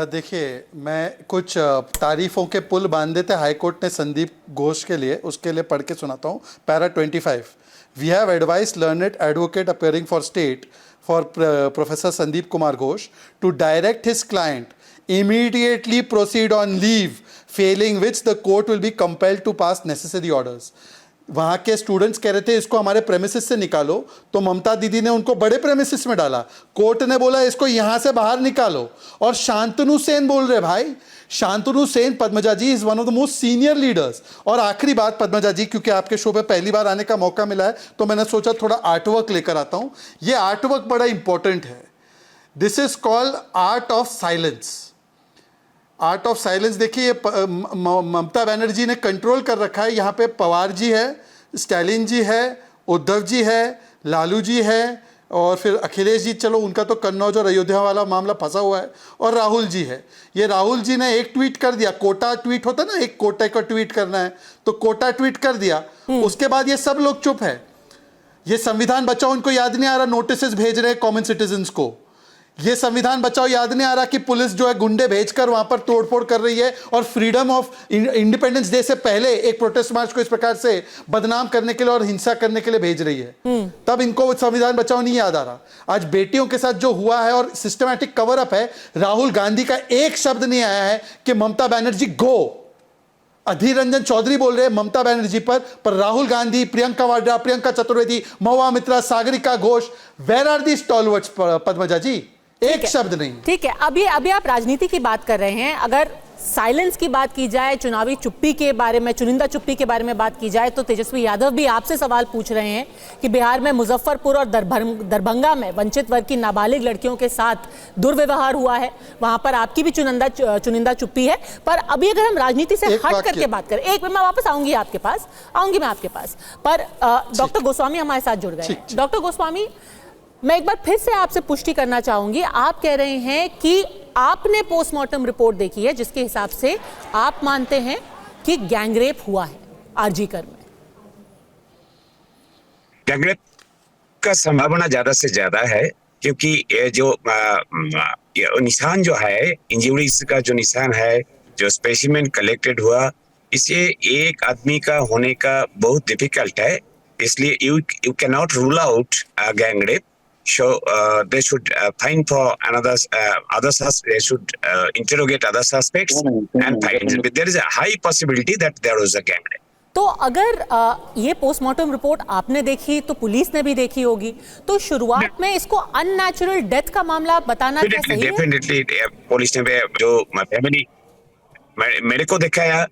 देखिए, मैं कुछ तारीफों के पुल बांधे थे हाईकोर्ट ने संदीप घोष के लिए, उसके लिए पढ़ के सुनाता हूँ। Para 25, we have advice learned advocate appearing for state for professor Sandeep Kumar Ghosh to direct his client immediately proceed on leave, failing which the court will be compelled to pass necessary orders. वहाँ के स्टूडेंट्स कह रहे थे इसको हमारे प्रेमिसिस से निकालो, तो ममता दीदी ने उनको बड़े प्रेमिसिस में डाला। कोर्ट ने बोला इसको यहाँ से बाहर निकालो। और शांतनु सेन बोल रहे भाई, Shantanu Sen Padmaja ji is one of the most senior leaders. और आखिरी बात पद्मजा जी, क्योंकि आपके शो पे पहली बार आने का मौका मिला है तो मैंने सोचा थोड़ा आर्टवर्क लेकर आता हूँ। ये आर्टवर्क बड़ा इंपॉर्टेंट है। This is called art of silence. Art of silence देखिए, ममता बनर्जी ने कंट्रोल कर रखा है। यहाँ पे पवार जी है, स्टालिन जी है, उद्धव जी है, लालू जी है और फिर अखिलेश जी, चलो उनका तो कन्नौज और अयोध्या वाला मामला फंसा हुआ है, और राहुल जी है। ये राहुल जी ने एक ट्वीट कर दिया, कोटा ट्वीट होता ना, एक कोटा का ट्वीट करना है तो कोटा ट्वीट कर दिया। उसके बाद ये सब लोग चुप है। ये संविधान बचाओ, उनको याद नहीं आ रहा, नोटिस भेज रहे कॉमन सिटीजन्स को। ये संविधान बचाओ याद नहीं आ रहा कि पुलिस जो है गुंडे भेजकर वहां पर तोड़फोड़ कर रही है और फ्रीडम ऑफ इंडिपेंडेंस डे से पहले एक प्रोटेस्ट मार्च को इस प्रकार से बदनाम करने के लिए और हिंसा करने के लिए भेज रही है। तब इनको संविधान बचाओ नहीं याद आ रहा। आज बेटियों के साथ जो हुआ है और सिस्टमैटिक कवर अप है, राहुल गांधी का एक शब्द नहीं आया है कि ममता बनर्जी गो। अधीर रंजन चौधरी बोल रहे हैं ममता बनर्जी पर Rahul Gandhi, Priyanka Vadra, Priyanka Chaturvedi, Mahua Moitra, Sagarika Ghose, where are the stalwarts Padmaja ji? एक शब्द नहीं। ठीक है, अभी आप राजनीति की बात कर रहे हैं। अगर साइलेंस की बात की जाए, चुनावी चुप्पी के बारे में, चुनिंदा चुप्पी के बारे में बात की जाए, तो तेजस्वी यादव भी आपसे सवाल पूछ रहे हैं कि बिहार में मुजफ्फरपुर और दरभंगा में वंचित वर्ग की नाबालिग लड़कियों के साथ दुर्व्यवहार हुआ है, वहां पर आपकी भी चुनिंदा चुप्पी है। पर अभी अगर हम राजनीति से हट करके बात करें, एक मैं वापस आऊंगी आपके पास, पर डॉक्टर गोस्वामी हमारे साथ जुड़ गए। डॉक्टर गोस्वामी, मैं एक बार फिर से आपसे पुष्टि करना चाहूंगी। आप कह रहे हैं कि आपने पोस्टमार्टम रिपोर्ट देखी है जिसके हिसाब से आप मानते हैं कि गैंगरेप हुआ है आरजी कर में। गैंगरेप का संभावना ज्यादा से ज्यादा है, क्योंकि ये जो निशान जो है, इंजरीज का जो निशान है, जो स्पेसिमेन कलेक्टेड हुआ, इसे एक आदमी का होने का बहुत डिफिकल्ट है। इसलिए you can not rule out gangrape. So they should find for they should interrogate other suspects and find. There is a high possibility that there was a gang rape. तो अगर ये पोस्टमार्टम रिपोर्ट आपने देखी तो पुलिस ने भी देखी होगी, तो शुरुआत में इसको अननेचुरल डेथ का मामला बताना क्या सही है? डेफिनेटली पुलिस ने जो फैमिली मेरे को दिखाया,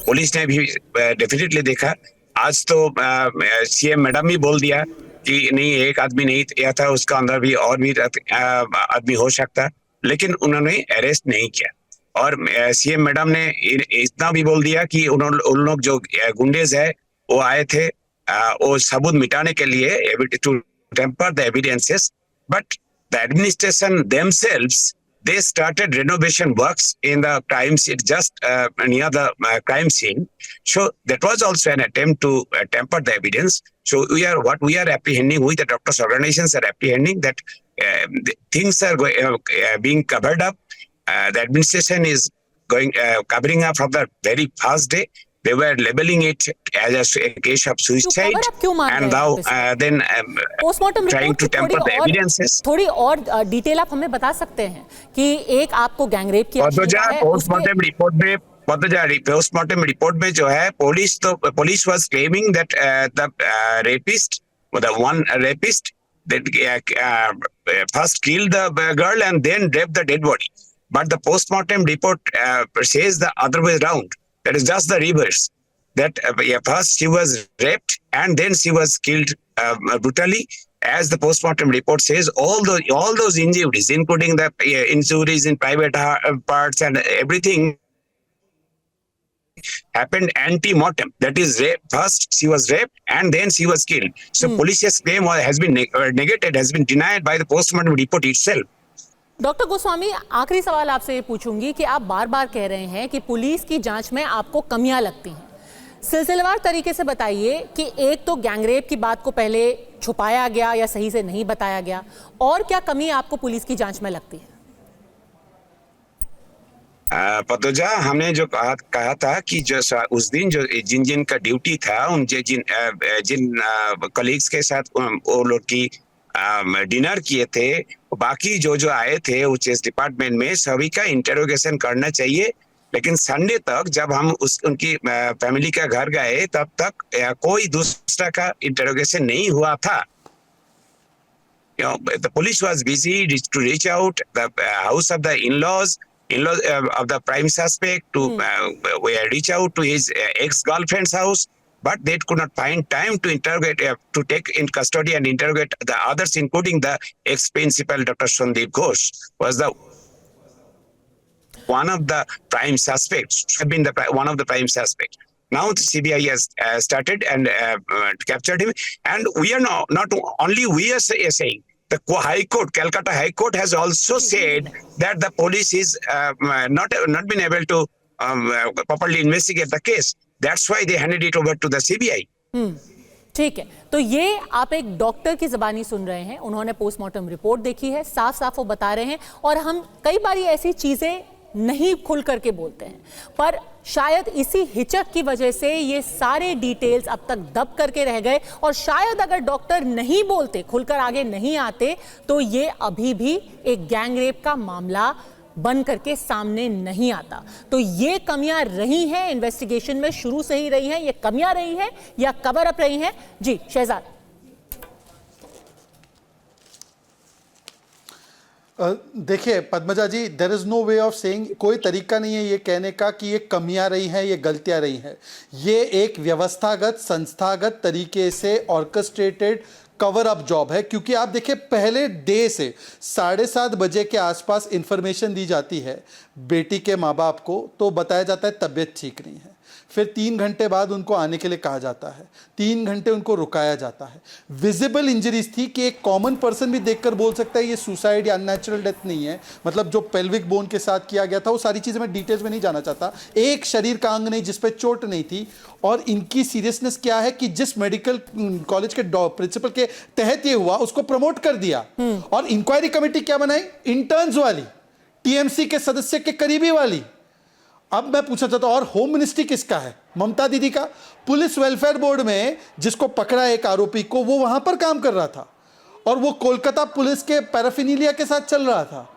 पुलिस ने भी डेफिनेटली देखा। आज तो सीएम मैडम भी बोल दिया कि नहीं, एक आदमी नहीं किया था, उसका अंदर भी और भी आदमी हो सकता, लेकिन उन्होंने अरेस्ट नहीं किया। और सीएम मैडम ने इतना भी बोल दिया कि उन लोग जो गुंडेज है वो आए थे वो सबूत मिटाने के लिए, to tamper the evidences, but the administration themselves they started renovation works in the crime scene, just near the crime scene. So that was also an attempt to temper the evidence. So what we are apprehending, we the doctors organizations are apprehending that things are being covered up. The administration is covering up from the very first day. They were labeling it as a case of suicide, and now then trying to temper the evidences. थोड़ी और डिटेल आप हमें बता सकते हैं कि एक आपको गैंगरेप की पोस्टमार्टम रिपोर्ट में जो है, police was claiming that the rapist, the one rapist, that first killed the girl and then raped the dead body. But the postmortem report says the other way around. That is just the reverse. That first she was raped and then she was killed brutally. As the postmortem report says, all those injuries, including the injuries in private parts and everything, happened ante-mortem. That is, first she was raped and then she was killed. So police's claim has been negated, has been denied by the postmortem report itself. Doctor Goswami, आखिरी सवाल आपसे ये पूछूंगी कि आप बार बार कह रहे हैं कि पुलिस की जांच में आपको कमियां लगती हैं। सिलसिलेवार तरीके से बताइए कि एक तो गैंगरेप की बात को पहले छुपाया गया या सही से नहीं बताया गया, और क्या कमी आपको पुलिस की जांच में लगती है? पतोजा, हमने जो कहा था कि जो उस दिन जो जिन का ड्यूटी था, उन जिन कलीग्स के साथ वो लोग की डिनर किए थे, बाकी जो आए थे उच्च डिपार्टमेंट में, सभी का इंटरोगेशन करना चाहिए। लेकिन संडे तक जब हम उनकी फैमिली का घर गए, तब तक कोई दूसरा का इंटरोगेशन नहीं हुआ था। The police was busy to reach out the house of the in-laws of the prime suspect, to reach out to his ex-girlfriend's house, but they could not find time to interrogate, to take in custody and interrogate the others, including the ex-principal Dr. Sandeep Ghosh, was the one of the prime suspects, have been one of the prime suspects. Now the CBI has started and captured him, and we are not only we are saying, the High Court, Calcutta High Court has also said that the police is not been able to properly investigate the case. That's why they handed it over to the CBI. ठीक है, तो ये आप एक डॉक्टर की ज़बानी सुन रहे हैं, उन्होंने पोस्टमार्टम रिपोर्ट देखी है, साफ साफ वो बता रहे हैं। और हम कई बार ऐसी चीज़ें नहीं खुल करके बोलते हैं, पर शायद इसी हिचक की वजह से ये सारे डिटेल्स अब तक दब करके रह गए। और शायद अगर डॉक्टर नहीं बोलते, खुलकर आगे नहीं आते, तो ये अभी भी एक गैंगरेप का मामला बन करके सामने नहीं आता। तो ये कमियां रही हैं इन्वेस्टिगेशन में, शुरू से ही रही हैं। ये कमियां रही हैं या कवर अप रही हैं? जी शहजाद। देखिए Padmaja ji, there is no way of saying, कोई तरीका नहीं है ये कहने का कि ये कमियां रही हैं, ये गलतियां रही हैं। ये एक व्यवस्थागत, संस्थागत तरीके से ऑर्केस्ट्रेटेड कवर अप जॉब है। क्योंकि आप देखिए, पहले डे से 7:30 बजे के आसपास इंफॉर्मेशन दी जाती है बेटी के माँ बाप को, तो बताया जाता है तबीयत ठीक नहीं है। फिर 3 घंटे बाद उनको आने के लिए कहा जाता है, 3 घंटे उनको रुकाया जाता है। विजिबल इंजरीज थी कि एक कॉमन पर्सन भी देखकर बोल सकता है ये सुसाइड या अननेचुरल डेथ नहीं है। मतलब जो पेल्विक बोन के साथ किया गया था, वो सारी चीज़ें मैं डिटेल्स में नहीं जाना चाहता। एक शरीर का अंग नहीं जिस पे चोट नहीं थी। और इनकी सीरियसनेस क्या है कि जिस मेडिकल कॉलेज के प्रिंसिपल के तहत ये हुआ, उसको प्रमोट कर दिया। और इंक्वायरी कमेटी क्या बनाई? इंटर्न्स वाली, टीएमसी के सदस्य के करीबी वाली। अब मैं पूछना चाहता हूं, और होम मिनिस्ट्री किसका है? ममता दीदी का। पुलिस वेलफेयर बोर्ड में जिसको पकड़ा एक आरोपी को, वो वहां पर काम कर रहा था और वो कोलकाता पुलिस के पैराफिनीलिया के साथ चल रहा था।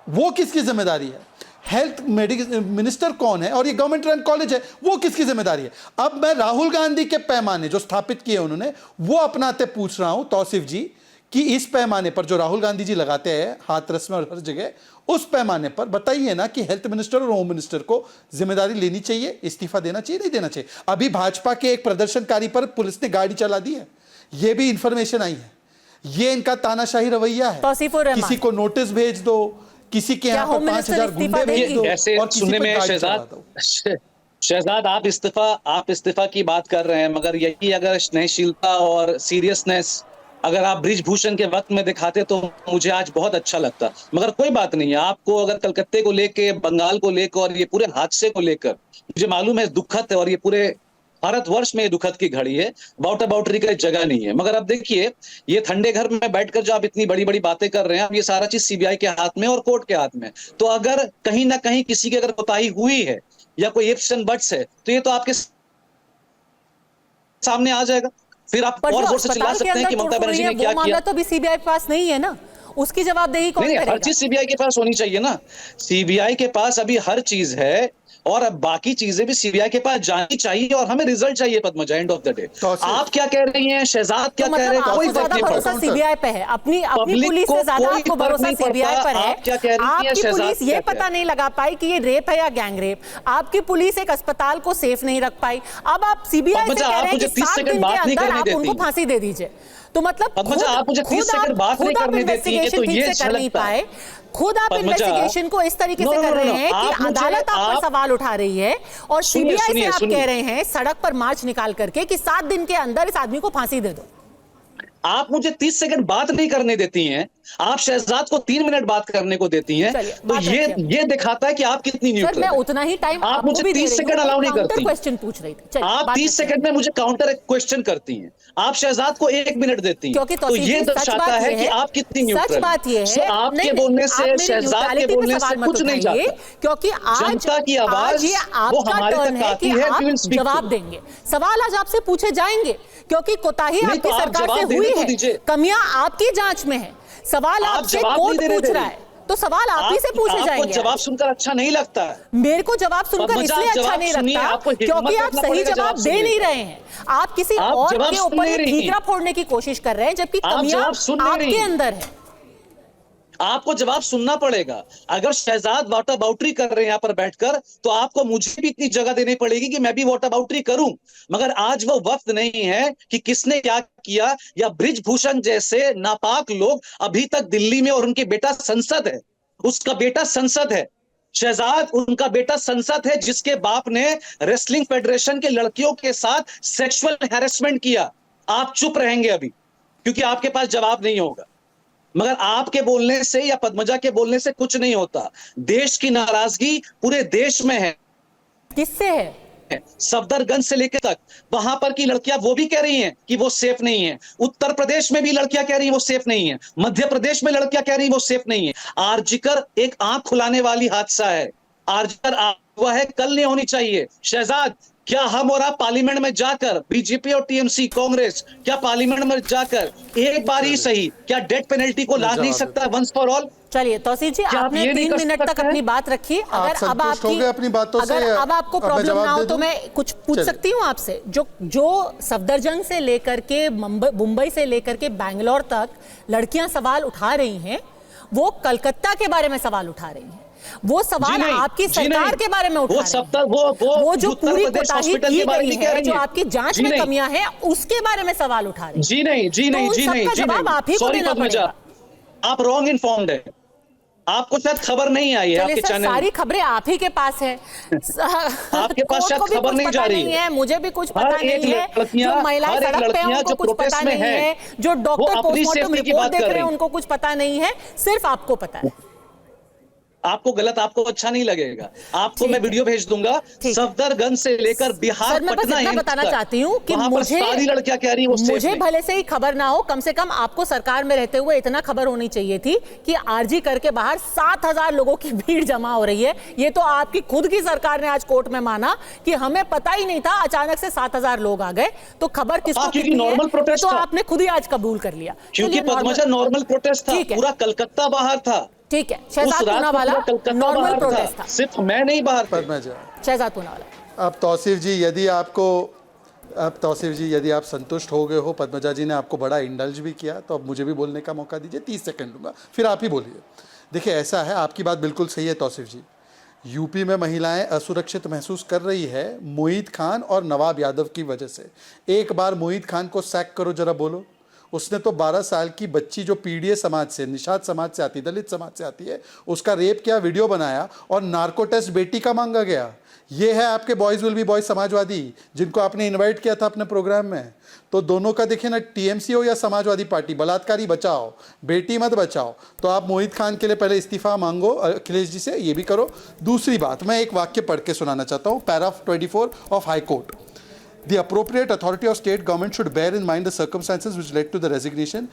वो किसकी जिम्मेदारी है? हेल्थ मिनिस्टर कौन है? और ये गवर्नमेंट रन कॉलेज है, वो किसकी जिम्मेदारी है? अब मैं राहुल गांधी के पैमाने जो स्थापित किए उन्होंने, वो अपनाते पूछ रहा हूं तौसीफ जी, कि इस पैमाने पर जो राहुल गांधी जी लगाते हैं हाथरस में और हर जगह, उस पैमाने पर बताइए ना कि हेल्थ मिनिस्टर और होम मिनिस्टर को जिम्मेदारी लेनी चाहिए, इस्तीफा देना चाहिए, नहीं देना चाहिए? अभी भाजपा के एक प्रदर्शनकारी पर पुलिस ने गाड़ी चला दी है, ये भी इंफॉर्मेशन आई है। ये इनका तानाशाही रवैया है। किसी को नोटिस भेज दो, किसी के यहाँ पर 5,000 गुंडे भेज दो, और किसी पर गाड़ी चला दो। शहजाद, आप इस्तीफा की बात कर रहे हैं, मगर यही अगर स्नेहशीलता और सीरियसनेस अगर आप ब्रिजभूषण के वक्त में दिखाते तो मुझे आज बहुत अच्छा लगता। मगर कोई बात नहीं है, आपको अगर कलकत्ते को लेके, बंगाल को लेकर और ये पूरे हादसे को लेकर, मुझे मालूम है दुखद है और ये पूरे भारतवर्ष में ये दुखद की घड़ी है, वाउटा बाउटरी का जगह नहीं है। मगर अब देखिए, ये ठंडे घर में बैठकर जो आप इतनी बड़ी बड़ी बातें कर रहे हैं, अब ये सारा चीज सीबीआई के हाथ में और कोर्ट के हाथ में। तो अगर कहीं ना कहीं किसी की अगर कोताही हुई है या कोई इफ्स एंड बट्स है, तो ये तो आपके सामने आ जाएगा। फिर आप और जोर से चिल्ला सकते हैं कि ममता बनर्जी ने क्या किया। तो अभी सीबीआई के पास नहीं है ना, उसकी जवाबदेही कौन करेगा? हर चीज सीबीआई के पास होनी चाहिए ना। सीबीआई के पास अभी हर चीज है और अब बाकी चीजें भी सीबीआई के पास जानी चाहिए और हमें रिजल्ट चाहिए। Padmaja, end of the day आप क्या कह रही हैं, शहजाद क्या कह रहे हैं, कोई ज्यादा भरोसा सीबीआई पे है, अपनी पुलिस से ज्यादा आपको भरोसा सीबीआई पर है। आपकी पुलिस ये पता नहीं लगा पाई कि ये रेप है या गैंगरेप। आपकी पुलिस एक अस्पताल को सेफ नहीं रख पाई। अब आप सीबीआई से कह रहे हैं कि 7 दिन के अंदर आप उनको फांसी दे दीजिए। तो मतलब आप मुझे 30 सेकंड बात नहीं करने देती हैं, तो ये कर नहीं पाए। खुद आप इन्वेस्टिगेशन को इस तरीके से कर रहे हैं कि अदालत आप पर सवाल उठा रही है और सीबीआई से आप कह रहे हैं सड़क पर मार्च निकाल करके कि 7 दिन के अंदर इस आदमी को फांसी दे दो। आप मुझे 30 सेकंड बात नहीं करने देती हैं, आप शहजाद को 3 मिनट बात करने को देती हैं। तो ये दिखाता है कि आप कितनी न्यूट्रल मैं उतना ही टाइम आप मुझे 30 सेकंड अलाउ नहीं करती। क्वेश्चन पूछ रही थी, आप 30 सेकंड में मुझे काउंटर क्वेश्चन करती हैं। आप शहजाद को 1 मिनट देती हैं, क्योंकि तो ये दर्शाता है कि आप कितनी न्यूट्रल। सच बात ये है, आपके बोलने से, शहजाद के बोलने से कुछ नहीं जाता, क्योंकि आज जनता की आवाज वो हमारे तक आती है। जवाब देंगे, सवाल आज आपसे पूछे जाएंगे, क्योंकि कोताही आपकी सरकार से हुई है, कमियां आपकी जांच में है। सवाल आपसे कोर्ट पूछ रहा है, तो सवाल आप ही से पूछे जाएंगे। आपको जवाब सुनकर अच्छा नहीं लगता है? मेरे को जवाब सुनकर इसलिए अच्छा नहीं लगता क्योंकि आप सही जवाब दे नहीं रहे हैं। आप किसी और के ऊपर ठीकरा फोड़ने की कोशिश कर रहे हैं, जबकि कमियां आपके अंदर है। आपको जवाब सुनना पड़ेगा। अगर शहजाद वाटर बाउटरी कर रहे हैं यहाँ पर बैठकर, तो आपको मुझे भी इतनी जगह देनी पड़ेगी कि मैं भी वाटर बाउटरी करूं। मगर आज वो वक्त नहीं है कि किसने क्या किया, या ब्रिजभूषण जैसे नापाक लोग अभी तक दिल्ली में, और उनके बेटा संसद है, उसका बेटा संसद है, शहजाद उनका बेटा संसद है, जिसके बाप ने रेसलिंग फेडरेशन के लड़कियों के साथ सेक्सुअल हैरेसमेंट किया। आप चुप रहेंगे अभी, क्योंकि आपके पास जवाब नहीं होगा। मगर आपके बोलने से या पद्मजा के बोलने से कुछ नहीं होता। देश की नाराजगी पूरे देश में है। किससे है? सफदरगंज से लेकर तक वहां पर की लड़कियां वो भी कह रही हैं कि वो सेफ नहीं है। उत्तर प्रदेश में भी लड़कियां कह रही हैं वो सेफ नहीं है। मध्य प्रदेश में लड़कियां कह रही हैं वो सेफ नहीं है। आरजीकर एक आंख खुलाने वाली हादसा है। आरजीकर हुआ है, कल नहीं होनी चाहिए। शहजाद, क्या हम और आप पार्लियामेंट में जाकर, बीजेपी और टीएमसी कांग्रेस, क्या पार्लियामेंट में जाकर एक बार ही सही क्या डेथ पेनल्टी को ला नहीं सकता वंस फॉर ऑल? चलिए तौसीफ जी, आपने 3 मिनट तक अपनी बात रखी। अगर अब आपकी अपनी बातों से, अगर अब आपको प्रॉब्लम ना हो तो मैं कुछ पूछ चलिए। सकती हूँ आपसे। जो सफदरजंग से लेकर के मुंबई से लेकर के बैंगलोर तक लड़कियां सवाल उठा रही हैं, वो कलकत्ता के बारे में सवाल उठा रही हैं। वो सवाल आपकी सरकार के बारे में उठा रहे हैं। वो जो पूरी कोताही की गई है, जो आपकी जांच में कमियां हैं, उसके बारे में सवाल उठा रहे हैं। जी नहीं, जी नहीं, जी नहीं, जी जवाब आप ही को देना पड़ेगा। आप रॉन्ग इन्फॉर्म्ड है, आपको शायद खबर नहीं आई है आपके चैनल। सारी खबरें आप ही के पास है। आपके पास शायद खबर नहीं जा रही है, मुझे भी कुछ पता नहीं है। जो महिलाएं सड़क पे हैं उनको कुछ पता नहीं है, जो डॉक्टर पोस्टमार्टम रिपोर्ट देख रहे हैं उनको कुछ पता नहीं है, सिर्फ आपको पता है। आपको गलत, आपको अच्छा नहीं लगेगा। आपको मैं वीडियो भेज दूंगा, सफदरगंज से लेकर बिहार पटना मैं बताना चाहती हूँ कि मुझे सारी लड़कियां कह रही हैं वो सेफ नहीं। भले से ही खबर ना हो, कम से कम आपको सरकार में रहते हुए इतना खबर होनी चाहिए थी कि आरजी करके बाहर 7000 लोगों की भीड़ जमा हो रही है। ये तो आपकी खुद की सरकार ने आज कोर्ट में माना कि हमें पता ही नहीं था, अचानक से 7000 लोग आ गए। तो खबर किसको कितनी नॉर्मल प्रोटेस्ट तो आपने खुद ही आज कबूल कर लिया, क्योंकि पद्मजा नॉर्मल प्रोटेस्ट था, पूरा कलकत्ता बाहर था। ठीक है, शहजाद पूनावाला नॉर्मल प्रोटेस्ट था, सिर्फ मैं नहीं बाहर था। शहजाद पूनावाला। अब तौसीफ जी यदि आप संतुष्ट हो गए हो, पद्मजा जी ने आपको बड़ा इंडल्ज भी किया, तो अब मुझे भी बोलने का मौका दीजिए। 30 सेकंड दूंगा, फिर आप ही बोलिए। देखिए, ऐसा है, आपकी बात बिल्कुल सही है तौसीफ जी। यूपी में महिलाएं असुरक्षित महसूस कर रही है मोहित खान और नवाब यादव की वजह से। एक बार मोहित खान को सैक करो, जरा बोलो। उसने तो 12 साल की बच्ची जो पीडीए समाज से, निषाद समाज से आती, दलित समाज से आती है, उसका रेप किया, वीडियो बनाया और नार्को टेस्ट बेटी का मांगा गया। ये है आपके boys will be boys Samajwadi, जिनको आपने इनवाइट किया था अपने प्रोग्राम में। तो दोनों का देखिए ना, टीएमसी हो या समाजवादी पार्टी, बलात्कारी बचाओ, बेटी मत बचाओ। तो आप मोहित खान के लिए पहले इस्तीफा मांगो अखिलेश जी से, ये भी करो। दूसरी बात, मैं एक वाक्य पढ़ के सुनाना चाहता हूँ, paragraph 24 of high court. The appropriate authority of state government should bear in mind the circumstances which led to the resignation.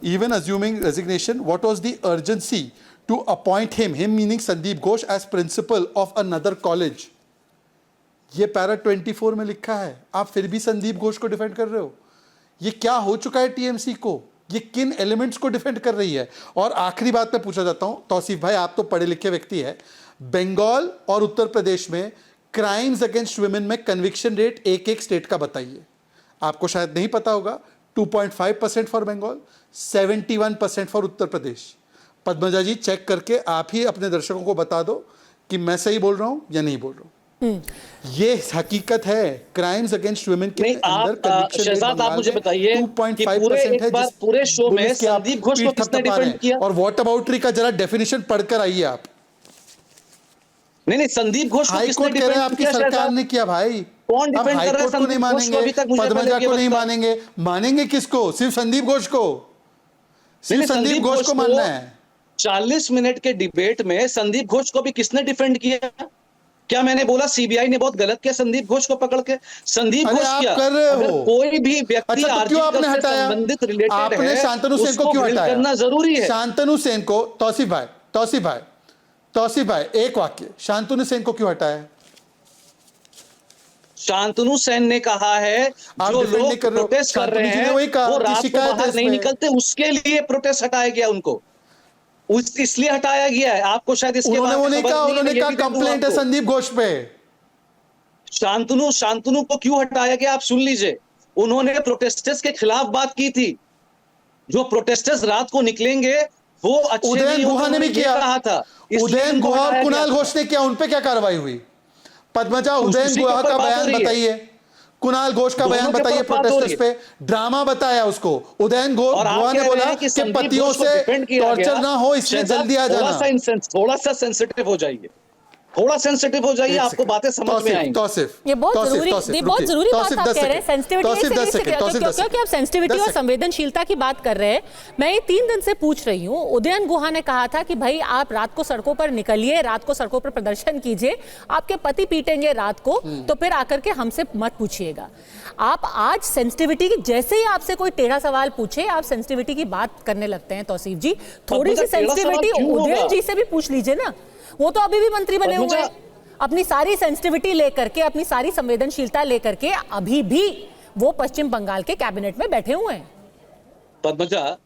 Even assuming resignation, what was the urgency to appoint him meaning Sandeep Ghosh, as principal of another college? ये पैरा 24 में लिखा है, आप फिर भी संदीप घोष को डिफेंड कर रहे हो। ये क्या हो चुका है टीएमसी को? ये किन एलिमेंट्स को डिफेंड कर रही है? और आखिरी बात मैं पूछना चाहता हूं, तौसीफ भाई, आप तो पढ़े लिखे व्यक्ति है, बंगाल और उत्तर प्रदेश में क्राइम्स अगेंस्ट वुमेन में कन्विक्शन रेट एक स्टेट का बताइए। आपको शायद नहीं पता होगा, 2.5% for Bengal, 71% for Uttar Pradesh. Padmaja ji, check करके आप ही अपने दर्शकों को बता दो कि मैं सही बोल रहा हूं या नहीं बोल रहा हूं। ये हकीकत है, क्राइम्स अगेंस्ट वुमेन के अंदर कन्विक्शन रेट आप मुझे बताइए 2.5% है। पूरे शो में संदीप घोष को किसने डिफेंड किया? और व्हाट अबाउटरी का जरा डेफिनेशन पढ़कर आइए आप। नहीं, संदीप घोष को किसने डिफेंड किया? आपकी सरकार ने किया भाई। कौन डिफेंड कर रहा है? को नहीं मानेंगे, पद्मजा को नहीं मानेंगे, मानेंगे किसको? सिर्फ संदीप घोष को, सिर्फ संदीप घोष को मानना है। 40 मिनट के डिबेट में संदीप घोष को भी किसने डिफेंड किया? क्या मैंने बोला सीबीआई ने बहुत गलत किया संदीप घोष को पकड़ के? संदीप घोष क्या कर रहे हो? कोई भी व्यक्ति अच्छा, तो क्यों आपने हटाया? संबंधित रिलेटेड है, आपने शांतनु सेन को क्यों हटाया? करना जरूरी है। शांतनु सेन को, तौसीफ भाई एक वाक्य, शांतनु सेन को क्यों हटाया? शांतनु सेन ने कहा है जो लोग प्रोटेस्ट कर रहे हैं वो रात को बाहर नहीं निकलते, उसके लिए प्रोटेस्ट हटाया गया उनको, इसलिए हटाया गया है। आपको शायद इसके बारे में नहीं कहा, उन्होंने कहा कंप्लेंट है संदीप घोष पे। शांतनु को क्यों हटाया गया आप सुन लीजिए। उन्होंने प्रोटेस्टर्स के खिलाफ बात की थी, जो प्रोटेस्टर्स रात को निकलेंगे वो अच्छे उदयन गुहा ने भी किया, कहा था। उदयन गुहा और कुणाल घोष ने किया, उन पे क्या कार्रवाई हुई? पद्मजा, उदयन गुहा का बयान बताइए, कुणाल घोष का बयान बताइए, प्रोटेस्टर्स पे ड्रामा बताया उसको। उदयन गुहा ने बोला कि पतियों से टॉर्चर ना हो, इसलिए जल्दी आ जाना। थोड़ा सा सेंसिटिव हो जाइए। थोड़ा सेंसिटिव हो जाइए, एक आपको सेकंड। बातें समझ में तौसीफ, आएंगी। तौसीफ, ये बहुत तौसीफ, जरूरी, तौसीफ, ये बहुत रुकिए। जरूरी बात तौसीफ, आप 10 कह रहे हैं। Second. Sensitivity Tauseef, 10 second, Tauseef, 10 क्योंकि आप सेंसिटिविटी 10 और सेकंड। संवेदनशीलता की बात कर रहे हैं। मैं ये 3 दिन से पूछ रही हूँ। उदयन गुहा ने कहा था कि भाई आप रात को सड़कों पर निकलिए, रात को सड़कों पर प्रदर्शन कीजिए, आपके पति पीटेंगे रात को, तो फिर आकर के हमसे मत पूछिएगा। आप आज सेंसिटिविटी की, जैसे ही आपसे कोई टेढ़ा सवाल पूछे आप सेंसिटिविटी की बात करने लगते हैं। तौसीफ जी, थोड़ी सी टेढ़ा सवाल सेंसिटिविटी क्यों होगा? उदयन जी से भी पूछ लीजिए ना, वो तो अभी भी मंत्री बने हुए हैं। अपनी सारी सेंसिटिविटी लेकर के, अपनी सारी संवेदनशीलता लेकर के अभी भी वो पश्चिम बंगाल के कैबिनेट में बैठे हुए हैं। पद्मजा,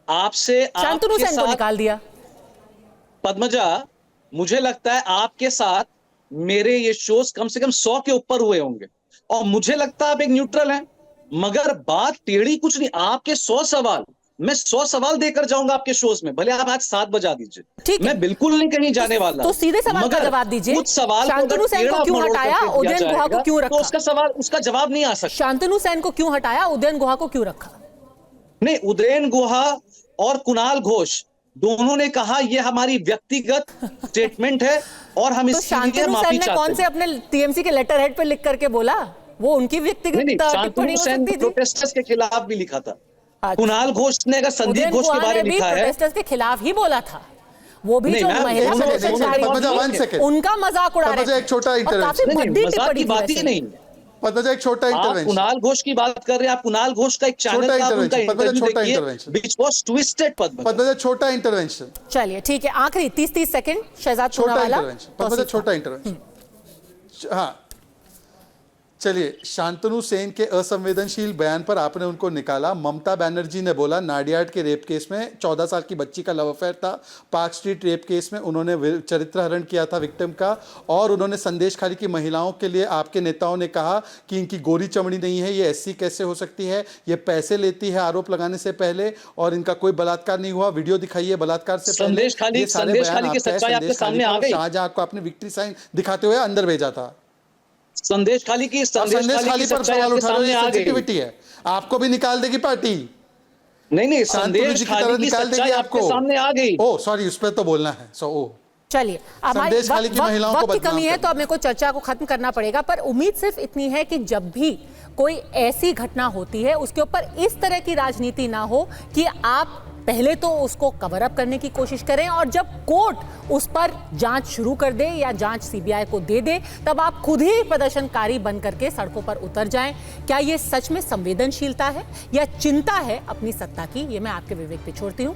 आपसे शांतनु आपके सेन को साथ निकाल दिया। पद्मजा, मुझे लगता है आपके साथ मेरे ये शोज कम से कम 100 के ऊपर हुए होंगे, और मुझे लगता है आप एक न्यूट्रल हैं। मगर बात टेढ़ी कुछ नहीं, आपके 100 सवाल, मैं 100 सवाल देकर जाऊंगा आपके शोज में, भले आप आज 7 बजा दीजिए, ठीक है। मैं बिल्कुल नहीं कहीं जाने वाला। तो सीधे सवाल का मगर जवाब दीजिए। कुछ सवाल को शांतनु अगर सेन को टेढ़ा क्यों मरोड़ हटाया, करके दिया उदयन गुहा को जाएगा, क्यों रखा? तो उसका जवाब नहीं आ सकता। शांतनु सेन को क्यों हटाया, उदयन गुहा को क्यों रखा? नहीं, उदयन गुहा और कुणाल घोष दोनों ने कहा यह हमारी व्यक्तिगत स्टेटमेंट है और हम तो इसके लिए शांतनु माफी सेन ने चाहते कौन से हैं। अपने टीएमसी के लेटर हेड पे लिख करके बोला? वो उनकी नहीं, व्यक्तिगत शांतनु टिप्पणी हो सेन सकती थी। प्रोटेस्टर्स के खिलाफ भी लिखा था। अच्छा। कुणाल घोष ने अगर संदीप उदयन घोष के गुहा बारे ने में भी लिखा है, प्रोटेस्टर्स के खिलाफ ही बोला था। वो भी नहीं, जो मैम, महिला एक मिनट, प्रदर्शनकारी पद्मजा, थी, 1 सेकंड। उनका मजाक उड़ा रहे पद्मजा, थे। एक छोटा और इंटरवेंशन। काफी नहीं, भद्दी मजाक टिप्पणी की थी बात ही वैसे। नहीं। पद्मजा, एक छोटा आप इंटरवेंशन। कुणाल घोष की बात कर रहे हैं, आप कुणाल घोष का एक चैनल छोटा का आप उनका intervention, पद्मजा, इंटरव्यू छोटा देखिए, intervention। which was twisted। Padmaja, छोटा इंटरवेंशन। चलिए ठीक है, आखिरी 30 सेकंड शहजाद छोटा पूनावाला। इंटरवेंशन। पद्मजा, छोटा इंटरवेंशन। हाँ, चलिए, शांतनु सेन के असंवेदनशील बयान पर आपने उनको निकाला। ममता बनर्जी ने बोला नाडियाड के रेप केस में 14 साल की बच्ची का लव अफेयर था। पार्क स्ट्रीट रेप केस में उन्होंने चरित्र हरण किया था विक्टिम का, और उन्होंने संदेश खाली की महिलाओं के लिए आपके नेताओं ने कहा कि इनकी गोरी चमड़ी नहीं है, ये SC कैसे हो सकती है, ये पैसे लेती है आरोप लगाने से पहले, और इनका कोई बलात्कार नहीं हुआ, वीडियो दिखाइए बलात्कार से पहले। संदेश खाली ये सारे संदेश बयान खाली की आपके हैं। सच्चाई आपके संदेश खाली सामने को आ गई। शाहजहां को आपने विक्ट्री साइन दिखाते हुए अंदर भेजा था। संदेश खाली की संदेश खाली पर सच्चाई सवाल आपके उठा रहे सामने हो, आ गई। सेंसिटिविटी है, आपको भी निकाल देगी पार्टी। नहीं, शांतनु जी संदेश की तरह खाली की निकाल सच्चाई देगी आपके आपको। सामने आ गई। ओ सॉरी, उस पर तो बोलना है। चलिए, अब हमारी संदेश खाली की महिलाओं को वक्त की बदनाम कमी है, करना। तो अब मेरे को चर्चा को खत्म करना पड़ेगा। पर उम्मीद सिर्फ इतनी है कि जब भी कोई ऐसी घटना होती है उसके ऊपर इस तरह की राजनीति ना हो कि आप पहले तो उसको कवर अप करने की कोशिश करें, और जब कोर्ट उस पर जांच शुरू कर दे या जांच CBI को दे दे, तब आप खुद ही प्रदर्शनकारी बन करके सड़कों पर उतर जाएं। क्या ये सच में संवेदनशीलता है या चिंता है अपनी सत्ता की? ये मैं आपके विवेक पे छोड़ती हूं।